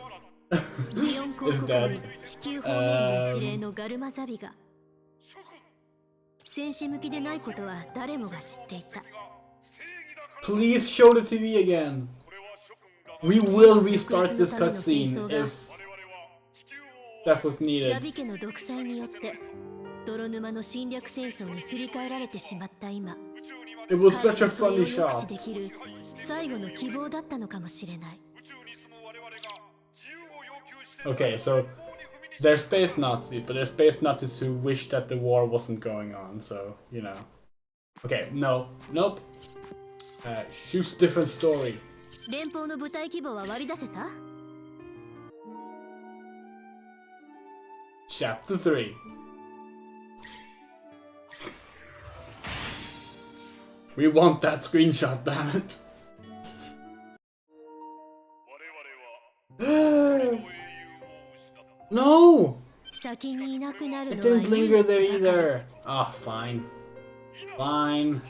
ジオン公 is 国 dead. 地球方面の司令のガルマザビが戦士向きでないことは誰もが知っていた。 Please show the TV again. We will restart this cutscene if that's what's ザ needed. ビ家の独裁によって泥沼の侵略戦争にすり替えられてしまった今、 It was such a 彼 funny がそれを抑止 shot. できる最後の希望だったのかもしれない。 Okay, so they're space Nazis, but they're space Nazis who wish that the war wasn't going on, so, you know. Okay, no, nope. Choose different story. 連邦の部隊規模は割り出せた？ Chapter 3. We want that screenshot, damn it. No! 先にいなくなる It のは didn't linger there either. Ah, fine. Fine.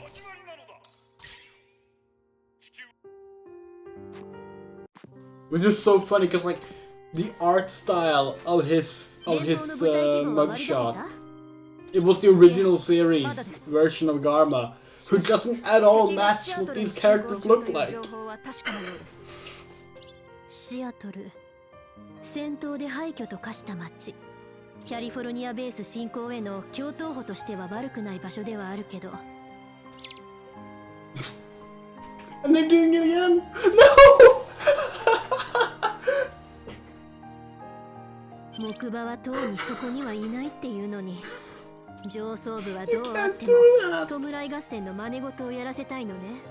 Which is so funny because, like, the art style of his mugshot, it was the original series version of Garma, who doesn't at all match what these characters look like. シアトル、戦闘で廃墟と化した街。キャリフォルニアベース進行への共闘歩としては悪くない場所ではあるけど。And they're doing it again? No! 木馬はとうにそこにはいないっていうのに、上層部はどうあっても do that. 弔い合戦の真似事をやらせたいのね。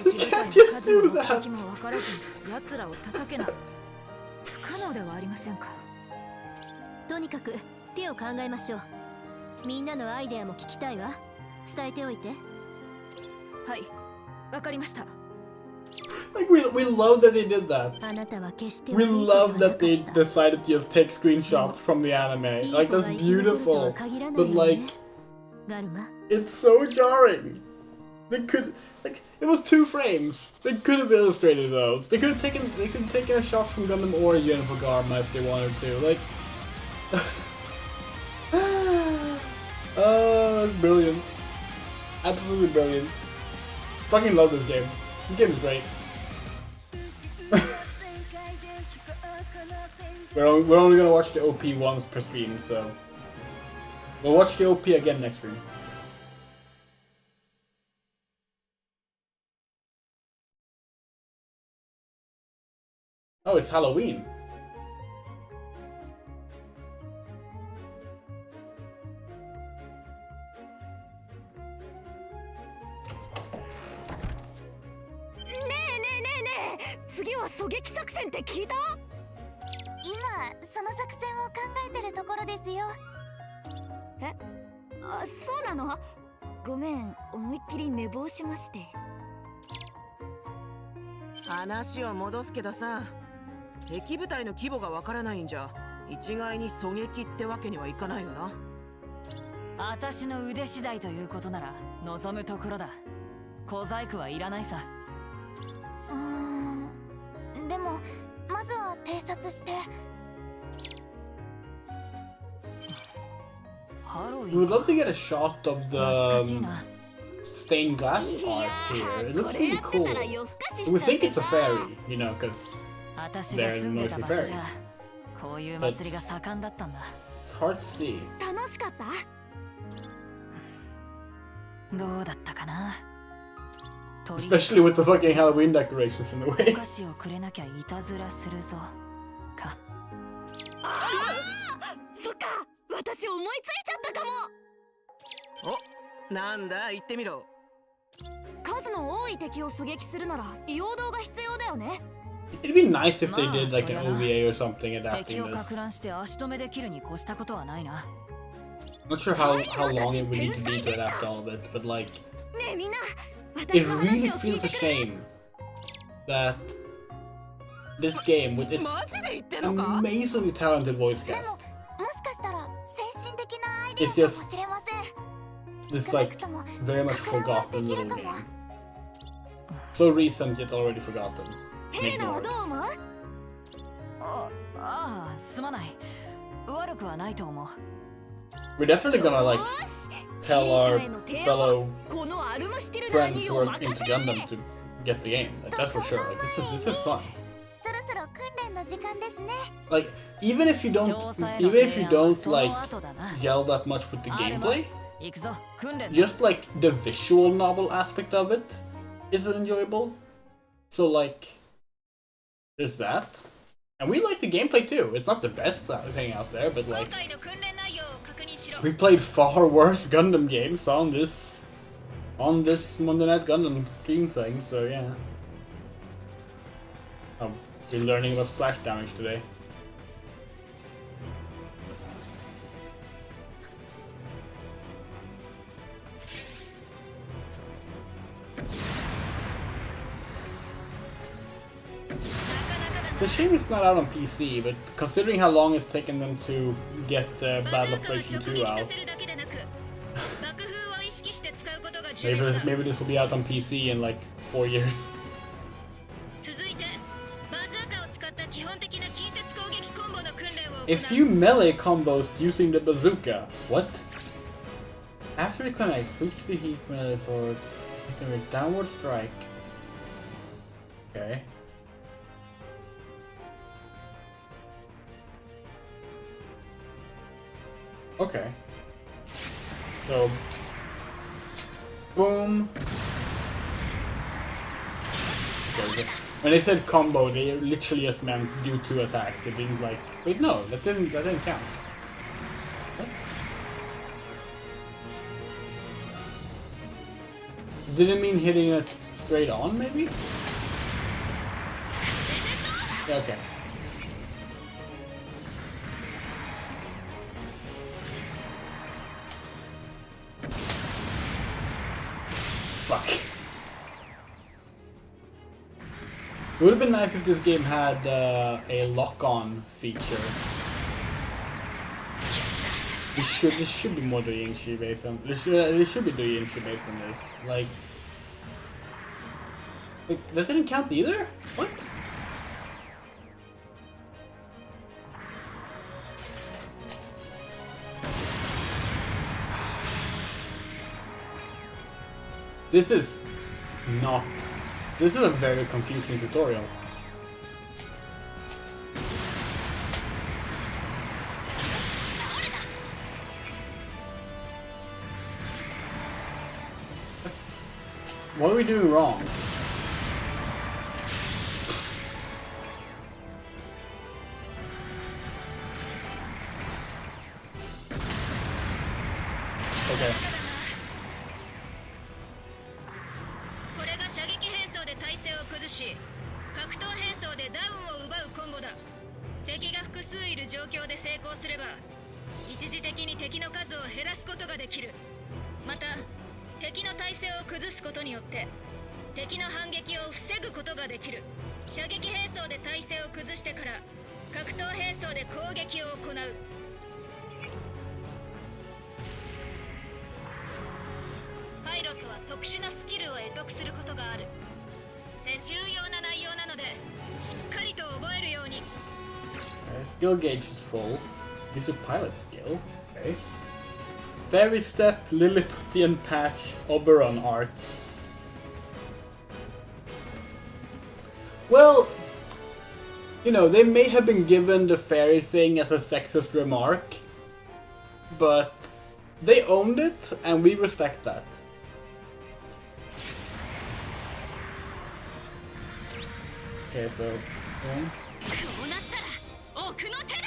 You can't just do that. 敵も分からず奴らを叩けない。不可能ではありませんか。とにかく手を考えましょう。みんなのアイデアも聞きたいわ。伝えておいて。はい、わかりました。 Like, we love that they did that. あなたは決して We 悪いことは love なか that っ they た。 decided to just take screenshots from the anime. Like, that's beautiful. But, like, ガルマ、 it's so jarring. They could, like, it was 2 frames. They could have illustrated those. They could have taken a shot from Gundam or Jennifer Garma if they wanted to. Like, oh, that's brilliant. Absolutely brilliant. Fucking love this game. This game is great. We're only gonna watch the OP once per stream, so we'll watch the OP again next stream. Oh, it's Halloween. Eh? あ、そうなの？ごめん、思いっきり寝坊しまして。話を戻すけどさ、敵部隊の規模がわからないんじゃ一概に狙撃ってわけにはいかないよな。私の腕次第ということなら望むところだ。小細工はいらないさ。でもまずは偵察して。We would love to get a shot of the stained glass art here. It looks really cool. We think it's a fairy, you know, because they're mostly fairies. こういう祭りが盛んだったんだ。 It's hard to see. 楽しかった？どうだったかな。 Especially with the fucking Halloween decorations in the お way. 菓子をくれなきゃいたずらするぞ。か。そっか、私思いついちゃったかも。お、なんだ言ってみろ。数の多い敵を狙撃するなら硫黄銅が必要だよね。 It'd be nice if they did like an OVA or something 敵 adapting を this. か乱して足止めできるに越したことはないな。 Not sure how long it would need to be to adapt all of it, but like ねえみんな、 it really feels a shame that this game with its マジで言ってんのか？ amazingly talented voice でも cast もしかしたら先進的なアイデ It's ア just かもしれません this 少な like くとも very much 格段は forgotten でき little るかも game. So recent yet already forgotten. ヘイナは Ignored. どう思う？ああ、すまない。悪くはないと思う。 We're definitely gonna like tell our fellow このアルマシティルナ friends に who を are 任 into せ Gundam to get the game. Like, that's for sure. Like this is fun. そろそろ訓練の時間ですね Like even if you don't like gel that much with the gameplay, 行くぞ、訓練だ。 just like the visual novel aspect of it is enjoyable. So like there's that. And we like the gameplay too. It's not the best thing out there, but 今 like 回の訓練内容を確認しろ we played far worse Gundam games on this Monday Night Gundam stream thing, so yeah. We're learning about splash damage today. It's a shame it's not out on PC, but considering how long it's taken them to get Battle バズーカは Operation 直 2 撃さ out, せるだけでなく爆風を意識して使うことが重要だ maybe this will be out on PC in like 4 years. 続いてバズーカを使った基本的な近接攻撃コンボの訓練を行う A few melee combos using the bazooka. What? After you connect, switch to the heat melee sword. Hit with downward strike. Okay. Okay. So, boom. Okay, when they said combo, they literally just meant do 2 attacks. They didn't like. Wait, no, that didn't count. What? Didn't mean hitting it straight on, maybe? Yeah, okay. Fuck. It would have been nice if this game had a lock-on feature. This should be more Doujinshi based on this should be Doujinshi based on this. Like, that didn't count either? What? This is a very confusing tutorial. What are we doing wrong? Okay. これが射撃兵装で体勢を崩し格闘兵装でダウンを奪うコンボだ敵が複数いる状況で成功すれば一時的に敵の数を減らすことができるまた敵の体勢を崩すことによって敵の反撃を防ぐことができる射撃兵装で体勢を崩してから格闘兵装で攻撃を行うパイロットは特殊なスキルを得得することがある重要な内容なのでしっかりと覚えるように Skill gauge is full. Use your pilot skill. Okay. Fairy Step, Lilliputian Patch, Oberon Arts. Well, you know, they may have been given the fairy thing as a sexist remark, but they owned it, and we respect that. Okay, so... boom. こうなったら奥の手だ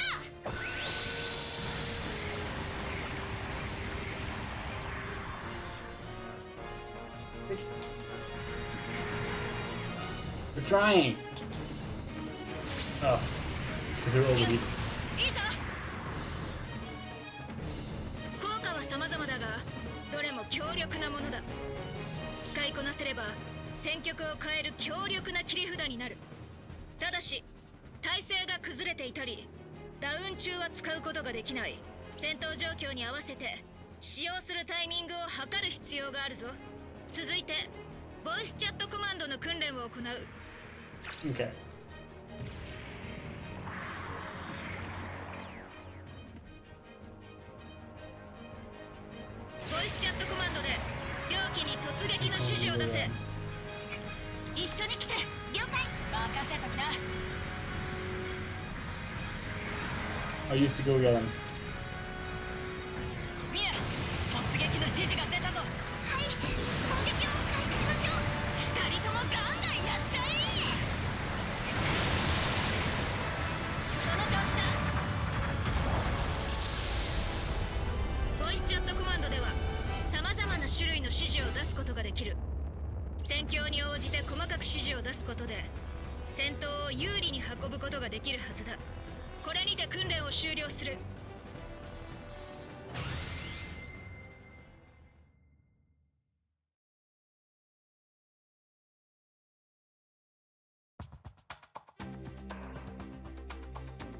We're trying! Oh. Because they're overheated. いいぞ効果は様々だがどれも強力なものだ使いこなせれば戦局を変える強力な切り札になる。ただし体勢が崩れていたりダウン中は使うことができない。戦闘状況に合わせて使用するタイミングを測る必要があるぞ。続いてボイスチャットコマンドの訓練を行う。 Okay. ボイスチャットコマンドで両機に突撃の指示を出せ。一緒に来て。了解。任せときな。 I used to go get him. ミア、突撃の指示が出たぞ。はい、攻撃を開始しましょう。二人ともガンガンやっちゃえ。その調子だ。ボイスチャットコマンドでは様々な種類の指示を出すことができる。戦況に応じて細かく指示を出すことで戦闘を有利に運ぶことができるはずだ。これにて訓練を終了する。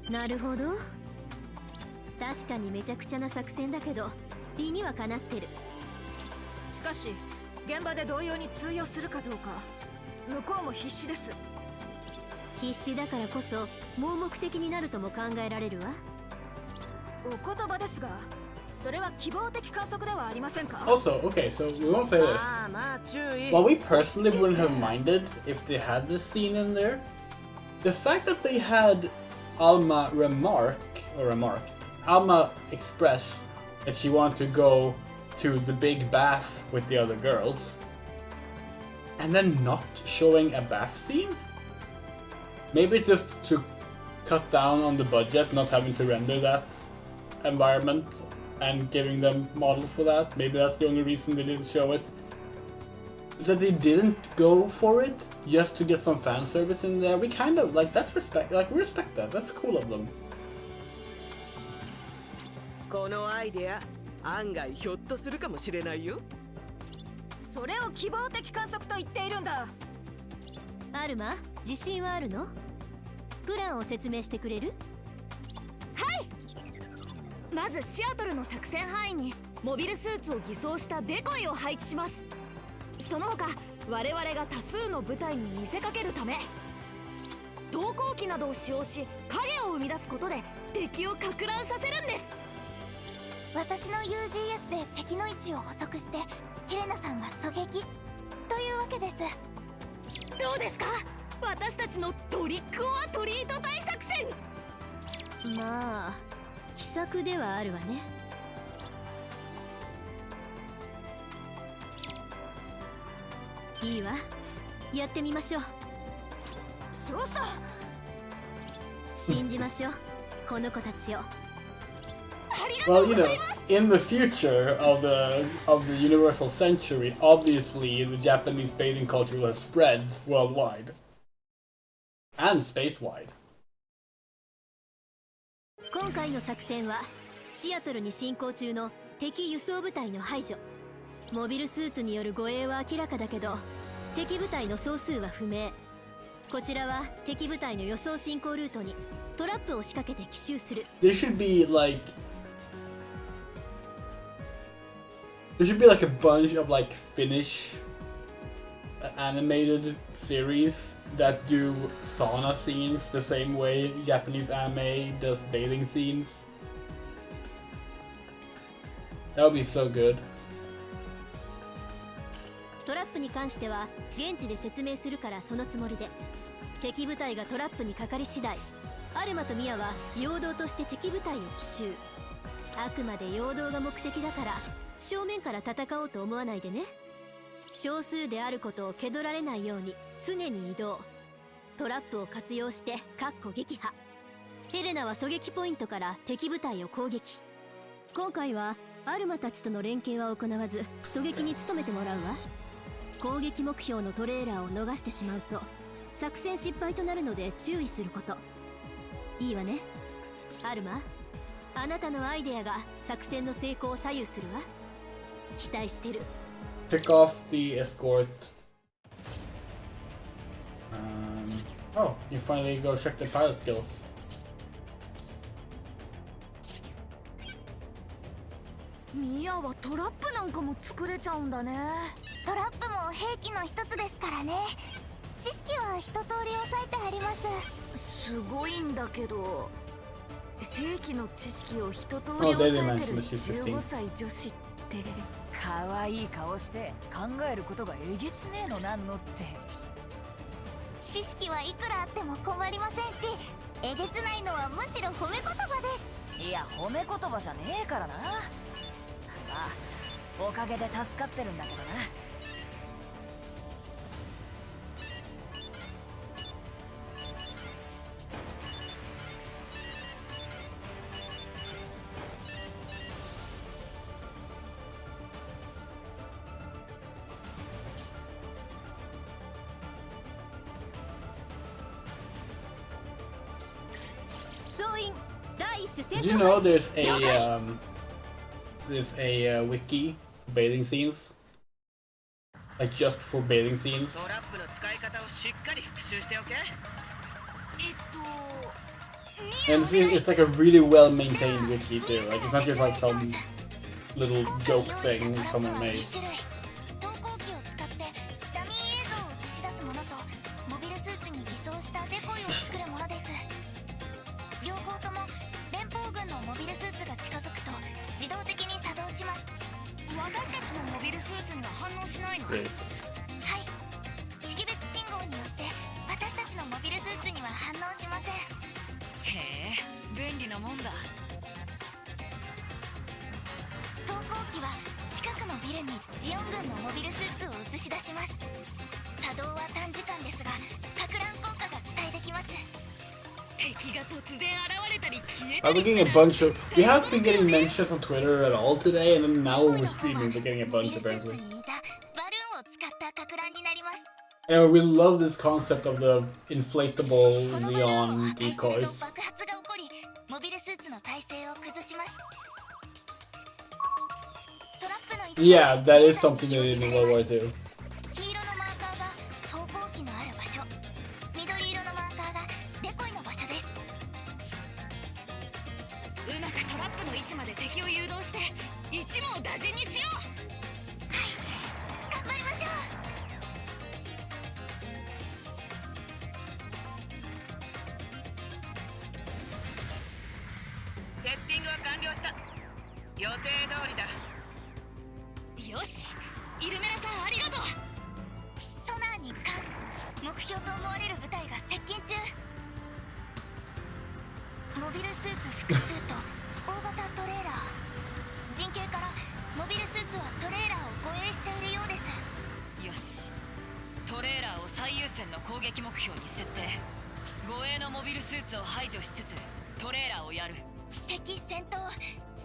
なるほど。確かにめちゃくちゃな作戦だけど理にはかなってる。しかし現場で同様に通用するかどうか向こうも必死です。必死だからこそ盲目的になるとも考えられるわ。お言葉ですがそれは希望的観測ではありませんか。 Also, okay, so we won't say this. まあまあ注意。 While we personally wouldn't have minded if they had this scene in there, the fact that they had Alma Alma express that she wanted to go to the big bath with the other girls, and then not showing a bath scene? Maybe it's just to cut down on the budget, not having to render that environment and giving them models for that. Maybe that's the only reason they didn't show it. That they didn't go for it just to get some fan service in there. We kind of like that's respect. Like we respect that. That's cool of them. このアイデア案外ひょっとするかもしれないよ。それを希望的観測と言っているんだ。アルマ、自信はあるの？プランを説明してくれる？はい。まずシアトルの作戦範囲にモビルスーツを偽装したデコイを配置します。その他我々が多数の部隊に見せかけるため投光器などを使用し影を生み出すことで敵を撹乱させるんです。私の UGS で敵の位置を捕捉してヘレナさんが狙撃というわけです。どうですか、私たちのトリックオアトリート大作戦。まあ奇策ではあるわね。いいわ、やってみましょう。少々信じましょう、この子たちを。Well, you know, in the future of the Universal Century, obviously the Japanese bathing culture will have spread worldwide and space-wide. 今回の作戦はシアトルに進行中の敵輸送部隊の排除。モビルスーツによる護衛は明らかだけど敵部隊の総数は不明。こちらは敵部隊の予想進行ルートにトラップを仕掛けて奇襲する。There should be like a bunch of like Finnish animated series that do sauna scenes the same way Japanese anime does bathing scenes. That would be so good. トラップに関しては現地で説明するからそのつもりで。敵部隊がトラップにかかり次第、アルマとミヤは陽動として敵部隊を奇襲。あくまで陽動が目的だから正面から戦おうと思わないでね。少数であることを気取られないように常に移動。トラップを活用して撃破。ヘレナは狙撃ポイントから敵部隊を攻撃。今回はアルマたちとの連携は行わず狙撃に努めてもらうわ。攻撃目標のトレーラーを逃してしまうと作戦失敗となるので注意すること。いいわね。アルマ、あなたのアイデアが作戦の成功を左右するわ。期待してる。 Pick off the escort Oh, you finally go check the pilot skills. ミアはトラップなんかも作れちゃうんだね。トラップも兵器の一つですからね。知識は一通り押さえてあります。すごいんだけど、兵器の知識を一通り Oh, 押 they さ didn't えて mention る that she's 15 15. 歳女子って。可愛い顔して考えることがえげつねえのなんのって。知識はいくらあっても困りませんし、えげつないのはむしろ褒め言葉です。いや褒め言葉じゃねえからな。まあおかげで助かってるんだけどな。総員第一種戦 Did you know there's a wiki for bathing scenes? Like just for bathing scenes? トラップの使い方をしっかり復習しておけ。And it's like a really well maintained wiki too. Like it's not just like some little joke thing someone made. 投光器を使ってダミー映像を映し出すものとモビルスーツに偽装したデコイを作るものです。両方とも連邦軍のモビルスーツが近づくと自動的に作動します。私たちのモビルスーツには反応しないの？ Great. はい、識別信号によって私たちのモビルスーツには反応しません。へえ便利なもんだ。投光器は近くのビルにジオン軍のモビルスーツを映し出します。作動は短時間ですが撹乱効果が期待できます。敵が突然現れたり消え I'm getting a bunch of. We haven't been getting mentions on Twitter at all today, and then now when we're streaming, we're getting a bunch モビルスー apparently. ツに似たバルーンを使った撹乱になります。 Anyway, we love this concept of the inflatable このバルーンを Xeon 破壊すると decoys. 爆発が起こりモビルスーツの体勢を崩します。トラップの位置 Yeah, that is something they did in World War II. 黄色のマーカーが投光器のある場所、緑色のマーカーがデコイの場所です。うまくトラップの位置まで敵を誘導して一網打尽にしよう。頑張りましょう。セッティングは完了した。予定通りだ。よし、イルメラさんありがとう。ソナーに感、目標と思われる部隊が接近中。モビルスーツ複数と大型トレーラー。陣形からモビルスーツはトレーラーを護衛しているようです。よしトレーラーを最優先の攻撃目標に設定。護衛のモビルスーツを排除しつつトレーラーをやる。敵戦闘、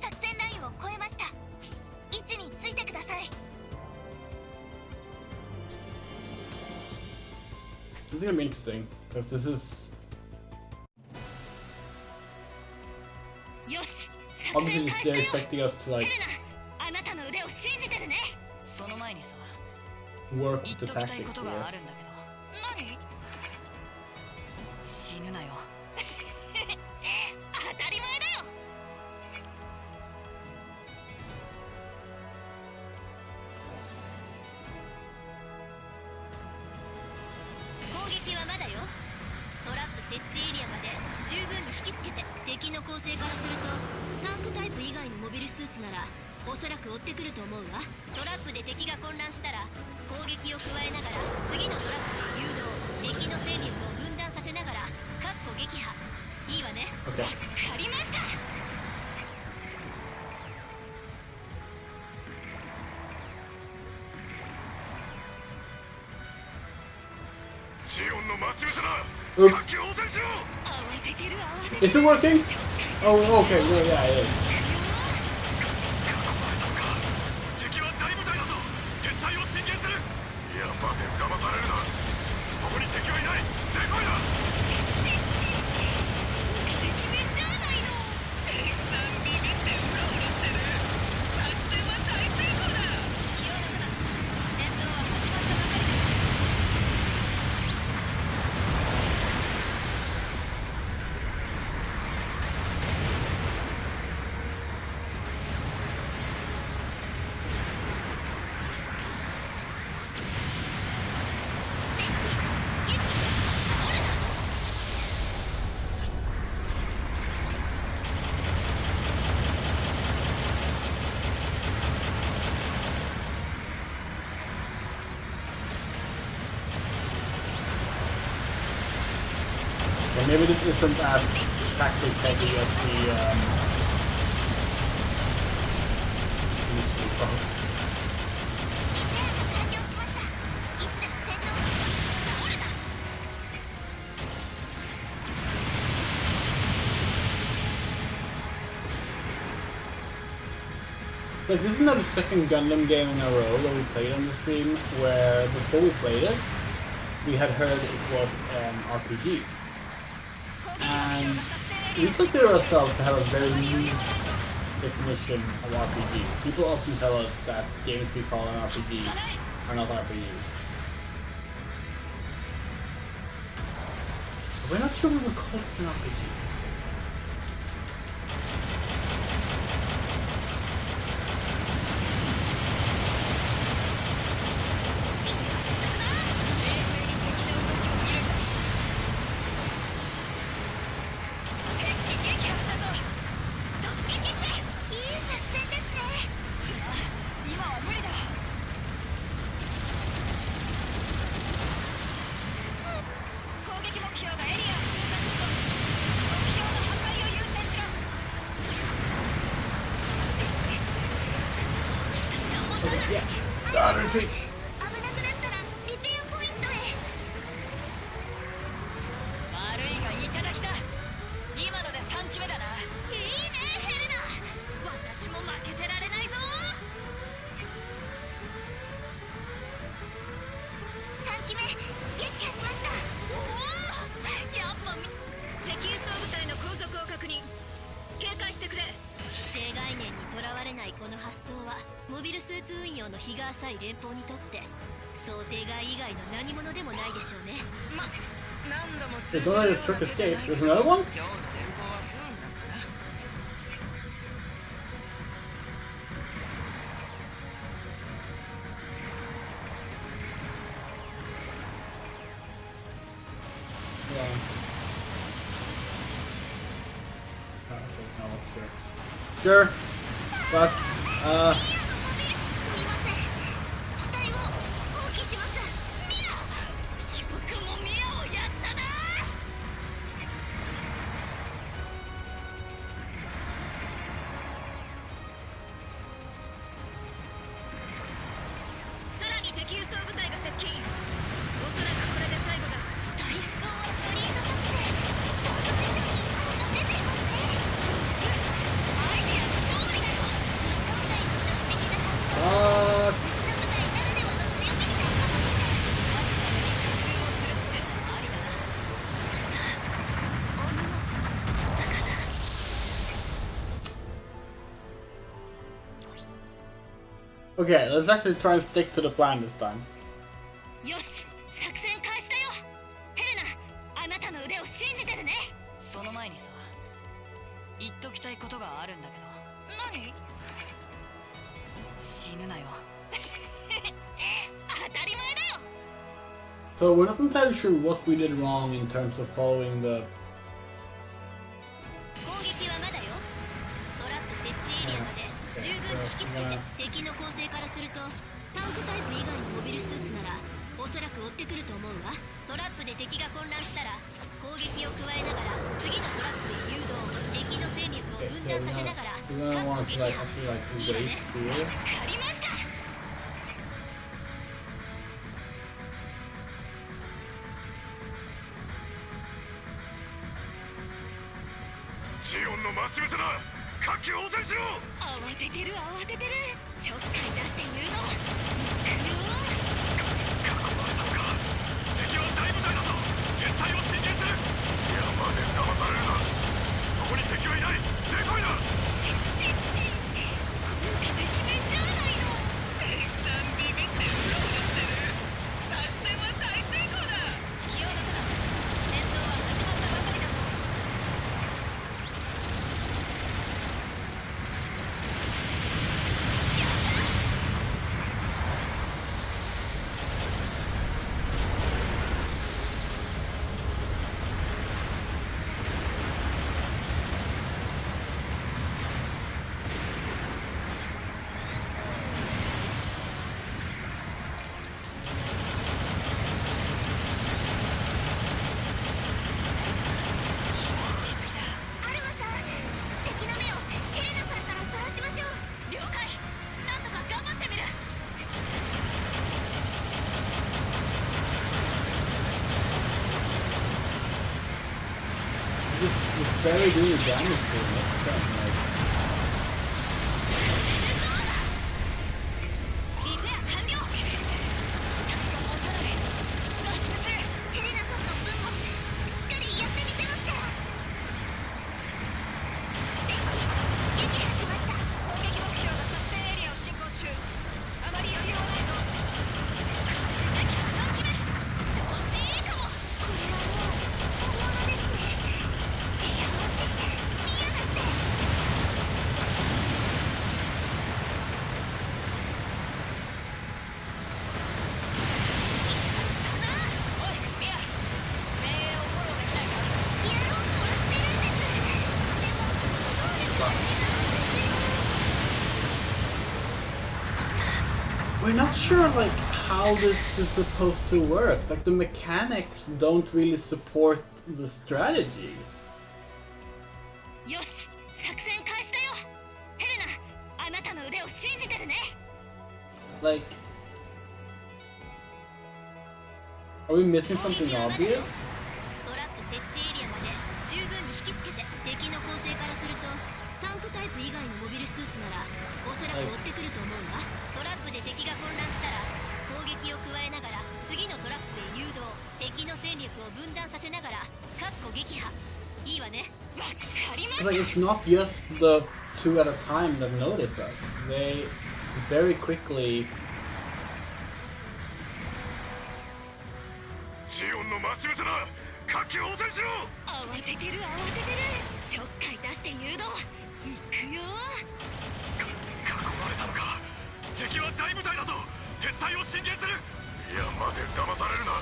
作戦ラインを越えました。位置についてください。 This is gonna be interesting because this is よし、 obviously they're expecting us to like ヘレナ、あなたの腕を信じてるね。その前にさ work 言 with っ the ときたいこ tactics とが here. あるんだけど。何？死ぬなよ。当たり前だよ。攻撃はまだよ。トラップ設置エリアまで十分に引きつけて。敵の構成からするとタンクタイプ以外のモビルスーツならおそらく追ってくると思うわ。トラップで敵が混乱したら攻撃を加えながら次のトラップで誘導、敵の戦力を分断させながら確保撃破。いいわね。 Okay. わかりました。ジオンの待ち伏せだ。 Oops. 火器を応戦しろ。慌ててる慌ててる。 Is it working? Oh, okay. Well, yeah, it is. 敵は大部隊だぞ。撤退を進言する。いや待て、騙されるな。ここに敵はいない。デコイだ。敵面じゃないの。たくさんビビってうろうろしてる。作戦は大成功だ。気を抜くな。戦闘は始まったばかりです。maybe this isn't as tactically heavy as the initially thought. Like, this is now the second Gundam game in a row that we played on the stream, where before we played it, we had heard it was an RPG. And we consider ourselves to have a very loose definition of RPG. People often tell us that games we call an RPG are not RPGs. But we're not sure we would call this an RPG. Retreat. 危なくなったらリペアポイントへ。悪いがいただきだ。今ので3機目だな。いいねヘレナ。私も負けてられないぞ。3機目撃破しました。おお、やっぱ敵輸送部隊の後続を確認。警戒してくれ。既成概念にとらわれないこの発想はモビルスーツ運用の日が浅い連邦にとって想定外以外の何者でもないでしょうね。何度も They don't let a trick escape. There's another one? 今日の連邦は不運だったな。Yeah. Oh, okay, no, sure. Sure. But, すみません。機体を放棄します。ミア。よくもミアをやったな。さらに敵輸送部隊が接近。おそらくこれで最後だ。大砲はフリード作戦。想像以上に効果が出ていますね。アイディアの勝利だよ。今回の特的な発想。 uh, 別の部隊ならではの強みみたいなもので。okay, let's actually try and stick to the plan this time. よし、作戦開始だよ。ヘレナ、あなたの腕を信じてるね。その前にさ、言っときたいことがあるんだけど。何？死ぬなよ。当たり前だよ。 So we're not entirely sure what we did wrong in terms of following the 攻撃はまだよ。トラップ設置エリアまで十分に引きつけて敵の構成からするとタンクタイプ以外のモビルスーツならおそらく追ってくると思うわ。トラップで敵が混乱したら攻撃を加えながら次のトラップで誘導、敵の戦力を okay, 分 so 断させながら we're gonna want to like actually like wait here. わかりました。ジオンの待ち伏せだ。火器応戦しろ。慌ててる慌ててる。ちょっかい出して誘導。敵は大部隊だぞ。現隊を侵入する。山で騙されるな。そこに敵はいない。デコイだ。敵めじゃないの。たくさんビビってうろうろしてる。作戦は大成功だ。気を抜くな。戦闘は始まったばかりだぞ。 Okay, barely doing damage to him. Like, リペア完了。持たない。脱出する。ヘレナさんの分もしっかりやってみせますから。電気撃破しました。攻撃目標が作戦エリアを進行中。あまり余裕はないぞ。調子いいかも。これはもう本物ですね。いや見やがって。おいミア、前衛をフォローできないか。やろうとはしてるんです。でも能力が違うんですよ。 we're not sure like how this is supposed to work. Like the mechanics don't really support the strategy. よし、作戦開始だよ。ヘレナ、あなたの腕を信じてるね。 Like, are we missing something obvious? トラップ設置エリアまで十分に引きつけて。敵の構成からするとタンクタイプ以外のモビルスーツならおそらく追ってくると思うが、トラップで敵が混乱したら攻撃を加えながら次のトラップへ誘導。敵の戦力を分断させながらかっこ撃破。いいわね。わかりま It's し like it's not just the two at a time that notice us. They very quickly. シオンの待ち伏せだ。活気応戦しろ。た。慌ててる慌ててる。ちょっかい出して誘導。行くよ。囲まれたのか。敵は大部隊だぞ。撤退を進言する。いや待て、騙されるな。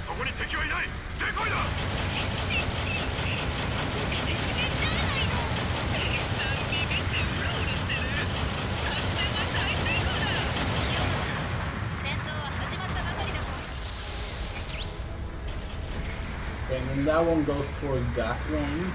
そこに敵はいない。デコイだ。戦闘は始まったばかりだぞ。 Okay, and then that one goes for that one.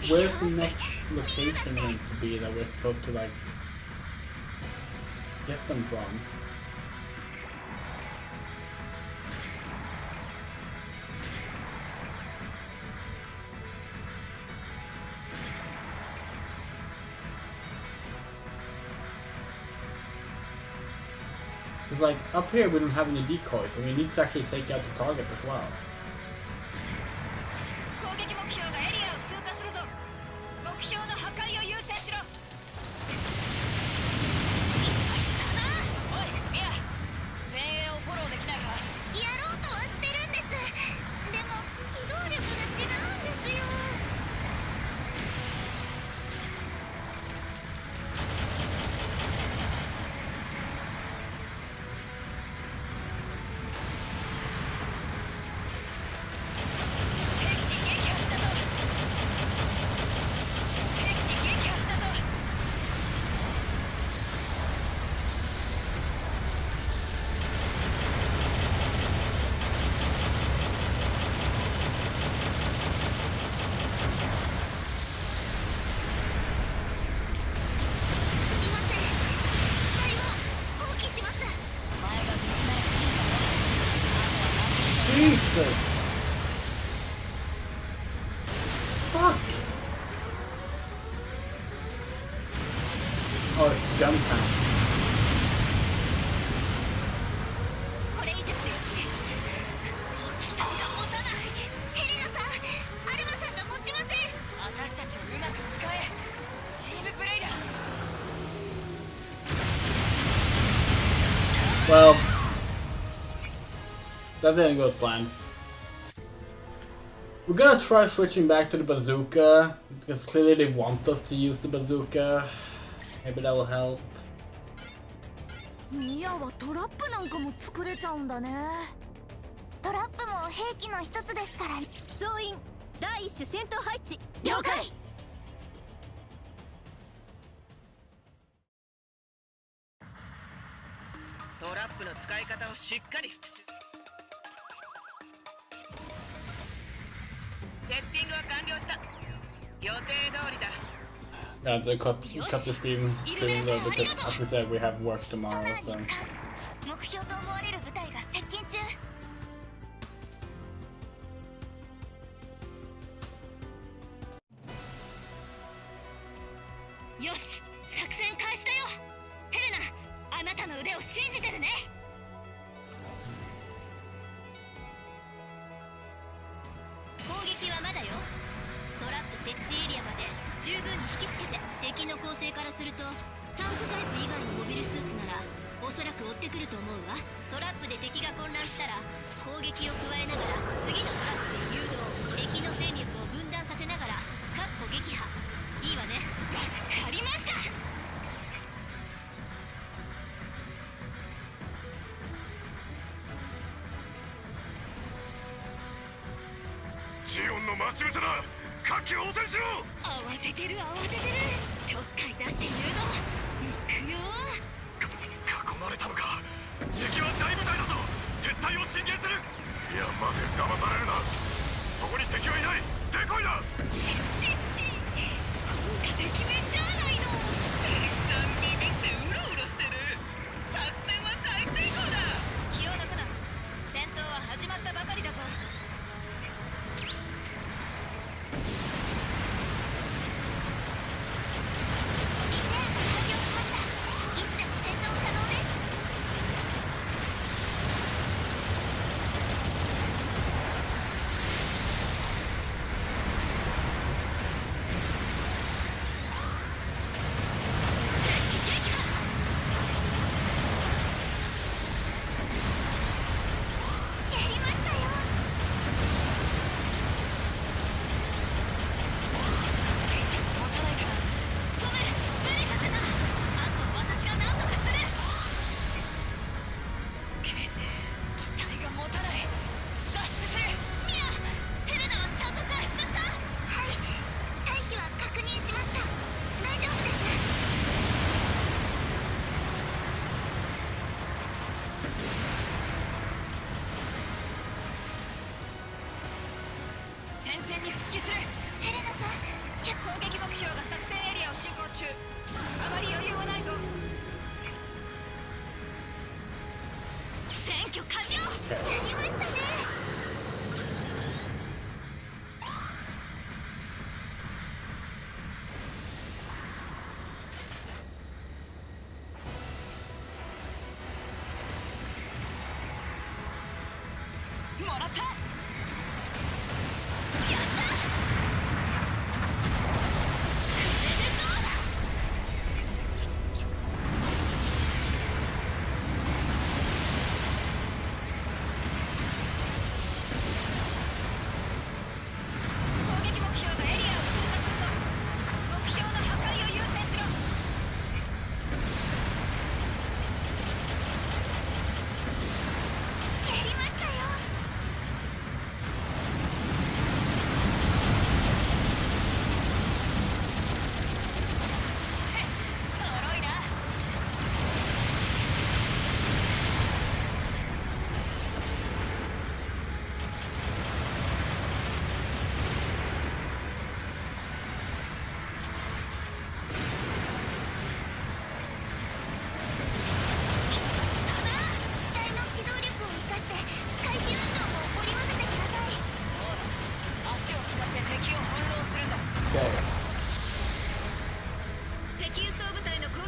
Where's the next location going to be that we're supposed to like get them from? It's like up here we don't have any decoys, so we need to actually take out the target as well. 攻撃目標がエリアを通過するぞ。目標の破壊を優先しろ。おいミア、前衛をフォローできないか。やろうとはしてるんです。でも機動力が違うんですよ。 Jesus! Fuck! Oh, it's the gun tank. これ以上強くて機体が持たない。ヘレナさん、アルマさんが持ちません。私たちをうまく使え。チームプレイだ。 Well, that didn't go as planned. We're gonna try switching back to the bazooka, because clearly they want us to use the bazooka. Maybe that will help. ミアはトラップなんかも作れちゃうんだね。トラップも兵器の一つですから。総員第一種戦闘配置了解。トラップの使い方をしっかり復習。セッティングは完了した。予定通りだ。Yeah, they cut the stream soon though, because as we said, we have work tomorrow, so. 目標と思われる部隊が接近中。よし、作戦開始だよ。ヘレナ、あなたの腕を信じてるね。攻撃はまだよ。トラップ設置エリアまで十分に引きつけて。敵の構成からするとタンクタイプ以外のモビルスーツならおそらく追ってくると思うわ。トラップで敵が混乱したら攻撃を加えながら次のトラップで誘導。敵の戦力を分断させながらかっこ撃破。いいわね。わかりました。ジオンの待ち伏せだ。火器を応戦しろ。慌ててる慌ててる。ちょっかい出して誘導。行くよ。囲まれたのか。敵は大部隊だぞ。撤退を進言する。いや、待て、騙されるな。そこに敵はいない。デコイだ。シッシッシッ。効果てきめんじゃないの。さんビビってうろうろしてる。作戦は大成功だ。気を抜くな。戦闘は始まったばかりだぞ。リペアが完了しました。いつでも戦闘可能です。やりましたよ。持たないかな。ごめん、無理だったな。あとは私が何とかする。機体が持たない。脱出する。ミア、ヘレナはちゃんと脱出した。はい、退避は確認しました。大丈夫です。戦線に復帰する。ヘレナさん、攻撃目標が作戦エリアを進行中。あまり余裕はないぞ。選挙完了。やりましたね。もらった。攻撃目標がエリアを通過するぞ。目標の破壊を優先しろ。やりましたよ。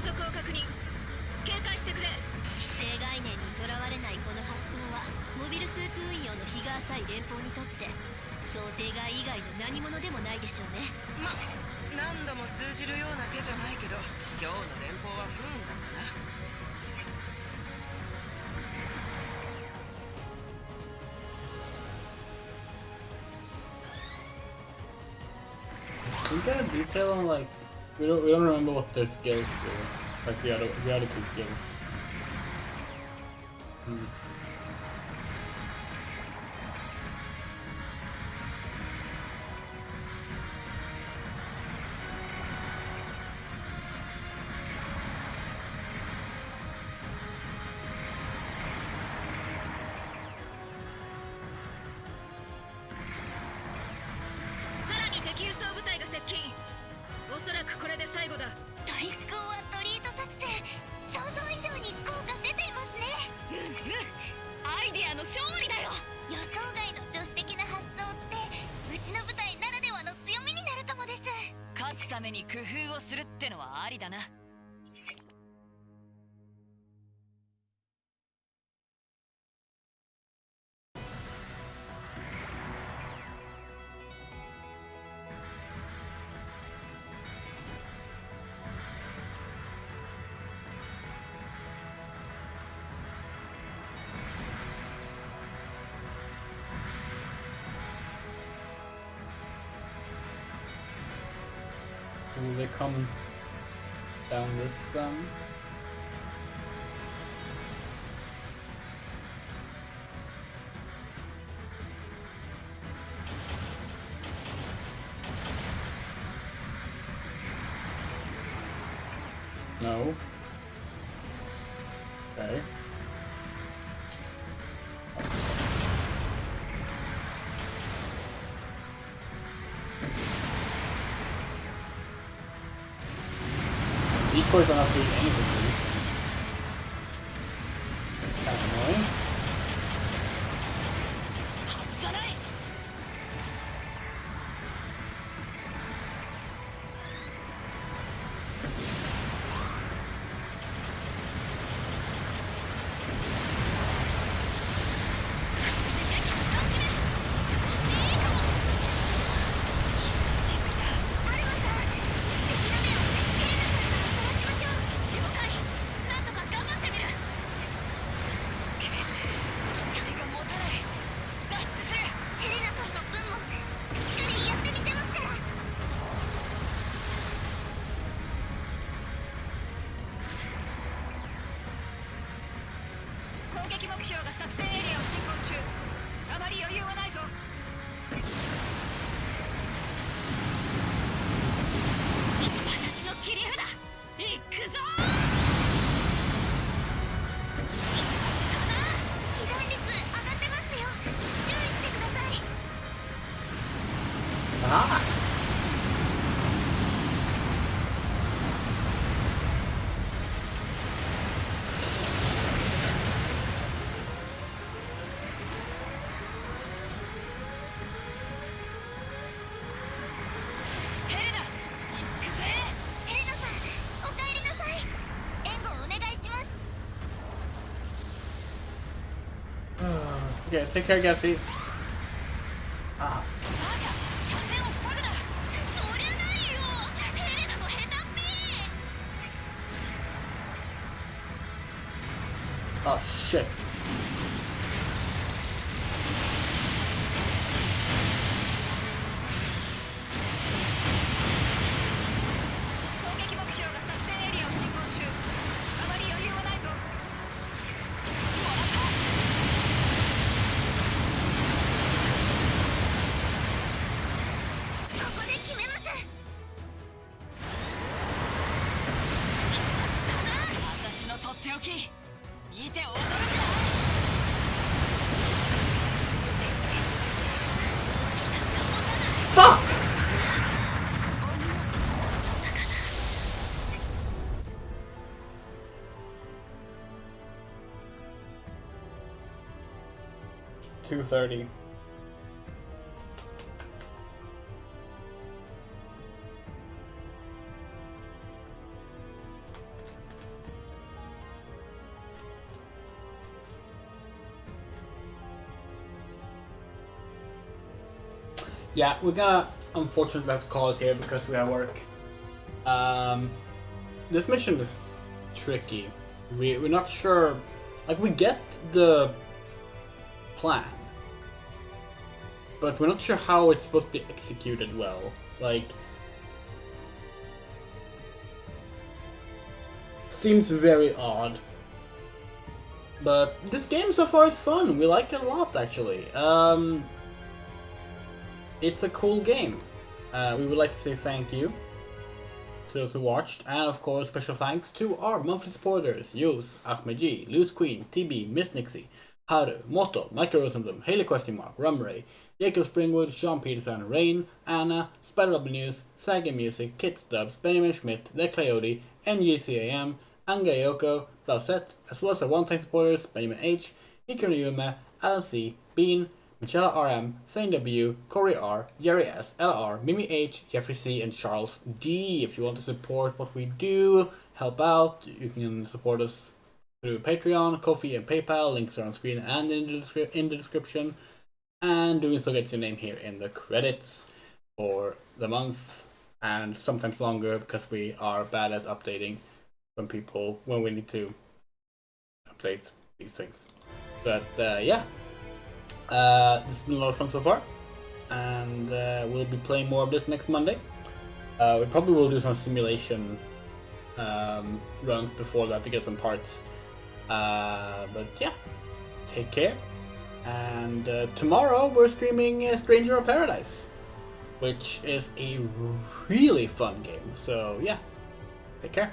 速を確認。警戒してくれ。既成概念にとらわれないこの発想はモビルスーツ運用の日が浅い連邦にとって想定外以外の何者でもないでしょうね。何度も通じるような手じゃないけど、今日の連邦は不運だったな。We got a detail on like we don't remember what their skills do, like the other two skills. Hmm. さらに敵輸送部隊が接近。おそらくこれで最後だ。トリックオアトリート作戦、想像以上に効果出ていますね。アイディアの勝利だよ。予想外の女子的な発想ってうちの部隊ならではの強みになるかもです。勝つために工夫をするってのはありだな。Do they come down this No. Okay. Decoys are not doing anything to these things. It's kind of annoying. 外さない。攻撃目標が作戦エリアを進行中。あまり余裕はないぞ。私の切り札、行くぞ。被弾率上がってますよ。注意してください。Ah! Okay, take care, Gassy. Ah. そりゃないよ。ヘレナの下手っぴ。 Oh shit. Fuck! $230. yeah, we're gonna unfortunately have to call it here because we have work. This mission is tricky. We're not sure. Like, we get the plan, but we're not sure how it's supposed to be executed well. Like, seems very odd. But this game so far is fun. We like it a lot, actually. It's a cool game. We would like to say thank you to those who watched, and of course special thanks to our monthly supporters: Yus, Ahmedji, Loose Queen, TB, Miss Nixie, Haru, Moto, Michael Rosenblum, Haley Rumray, Jacob Springwood, Sean Peterson, Rain, Anna, Spider W News, Saga Music, Kit Stubbs, Benjamin Schmidt, The Coyote, NGCAM, Anga Yoko, Balset, as well as our one-time supporters: Benjamin H, Hikaru Yume, Alan C, Bean, Michelle RM, Thane W, Corey R, Jerry S, LR, Mimi H, Jeffrey C, and Charles D. If you want to support what we do, help out, you can support us through Patreon, Ko-fi, and PayPal. Links are on screen and in the description. And doing so gets your name here in the credits for the month, and sometimes longer because we are bad at updating when we need to update these things. But yeah. This has been a lot of fun so far, and we'll be playing more of this next Monday. We probably will do some simulation runs before that to get some parts. But yeah, take care. And tomorrow we're streaming Stranger of Paradise, which is a really fun game. So yeah, take care.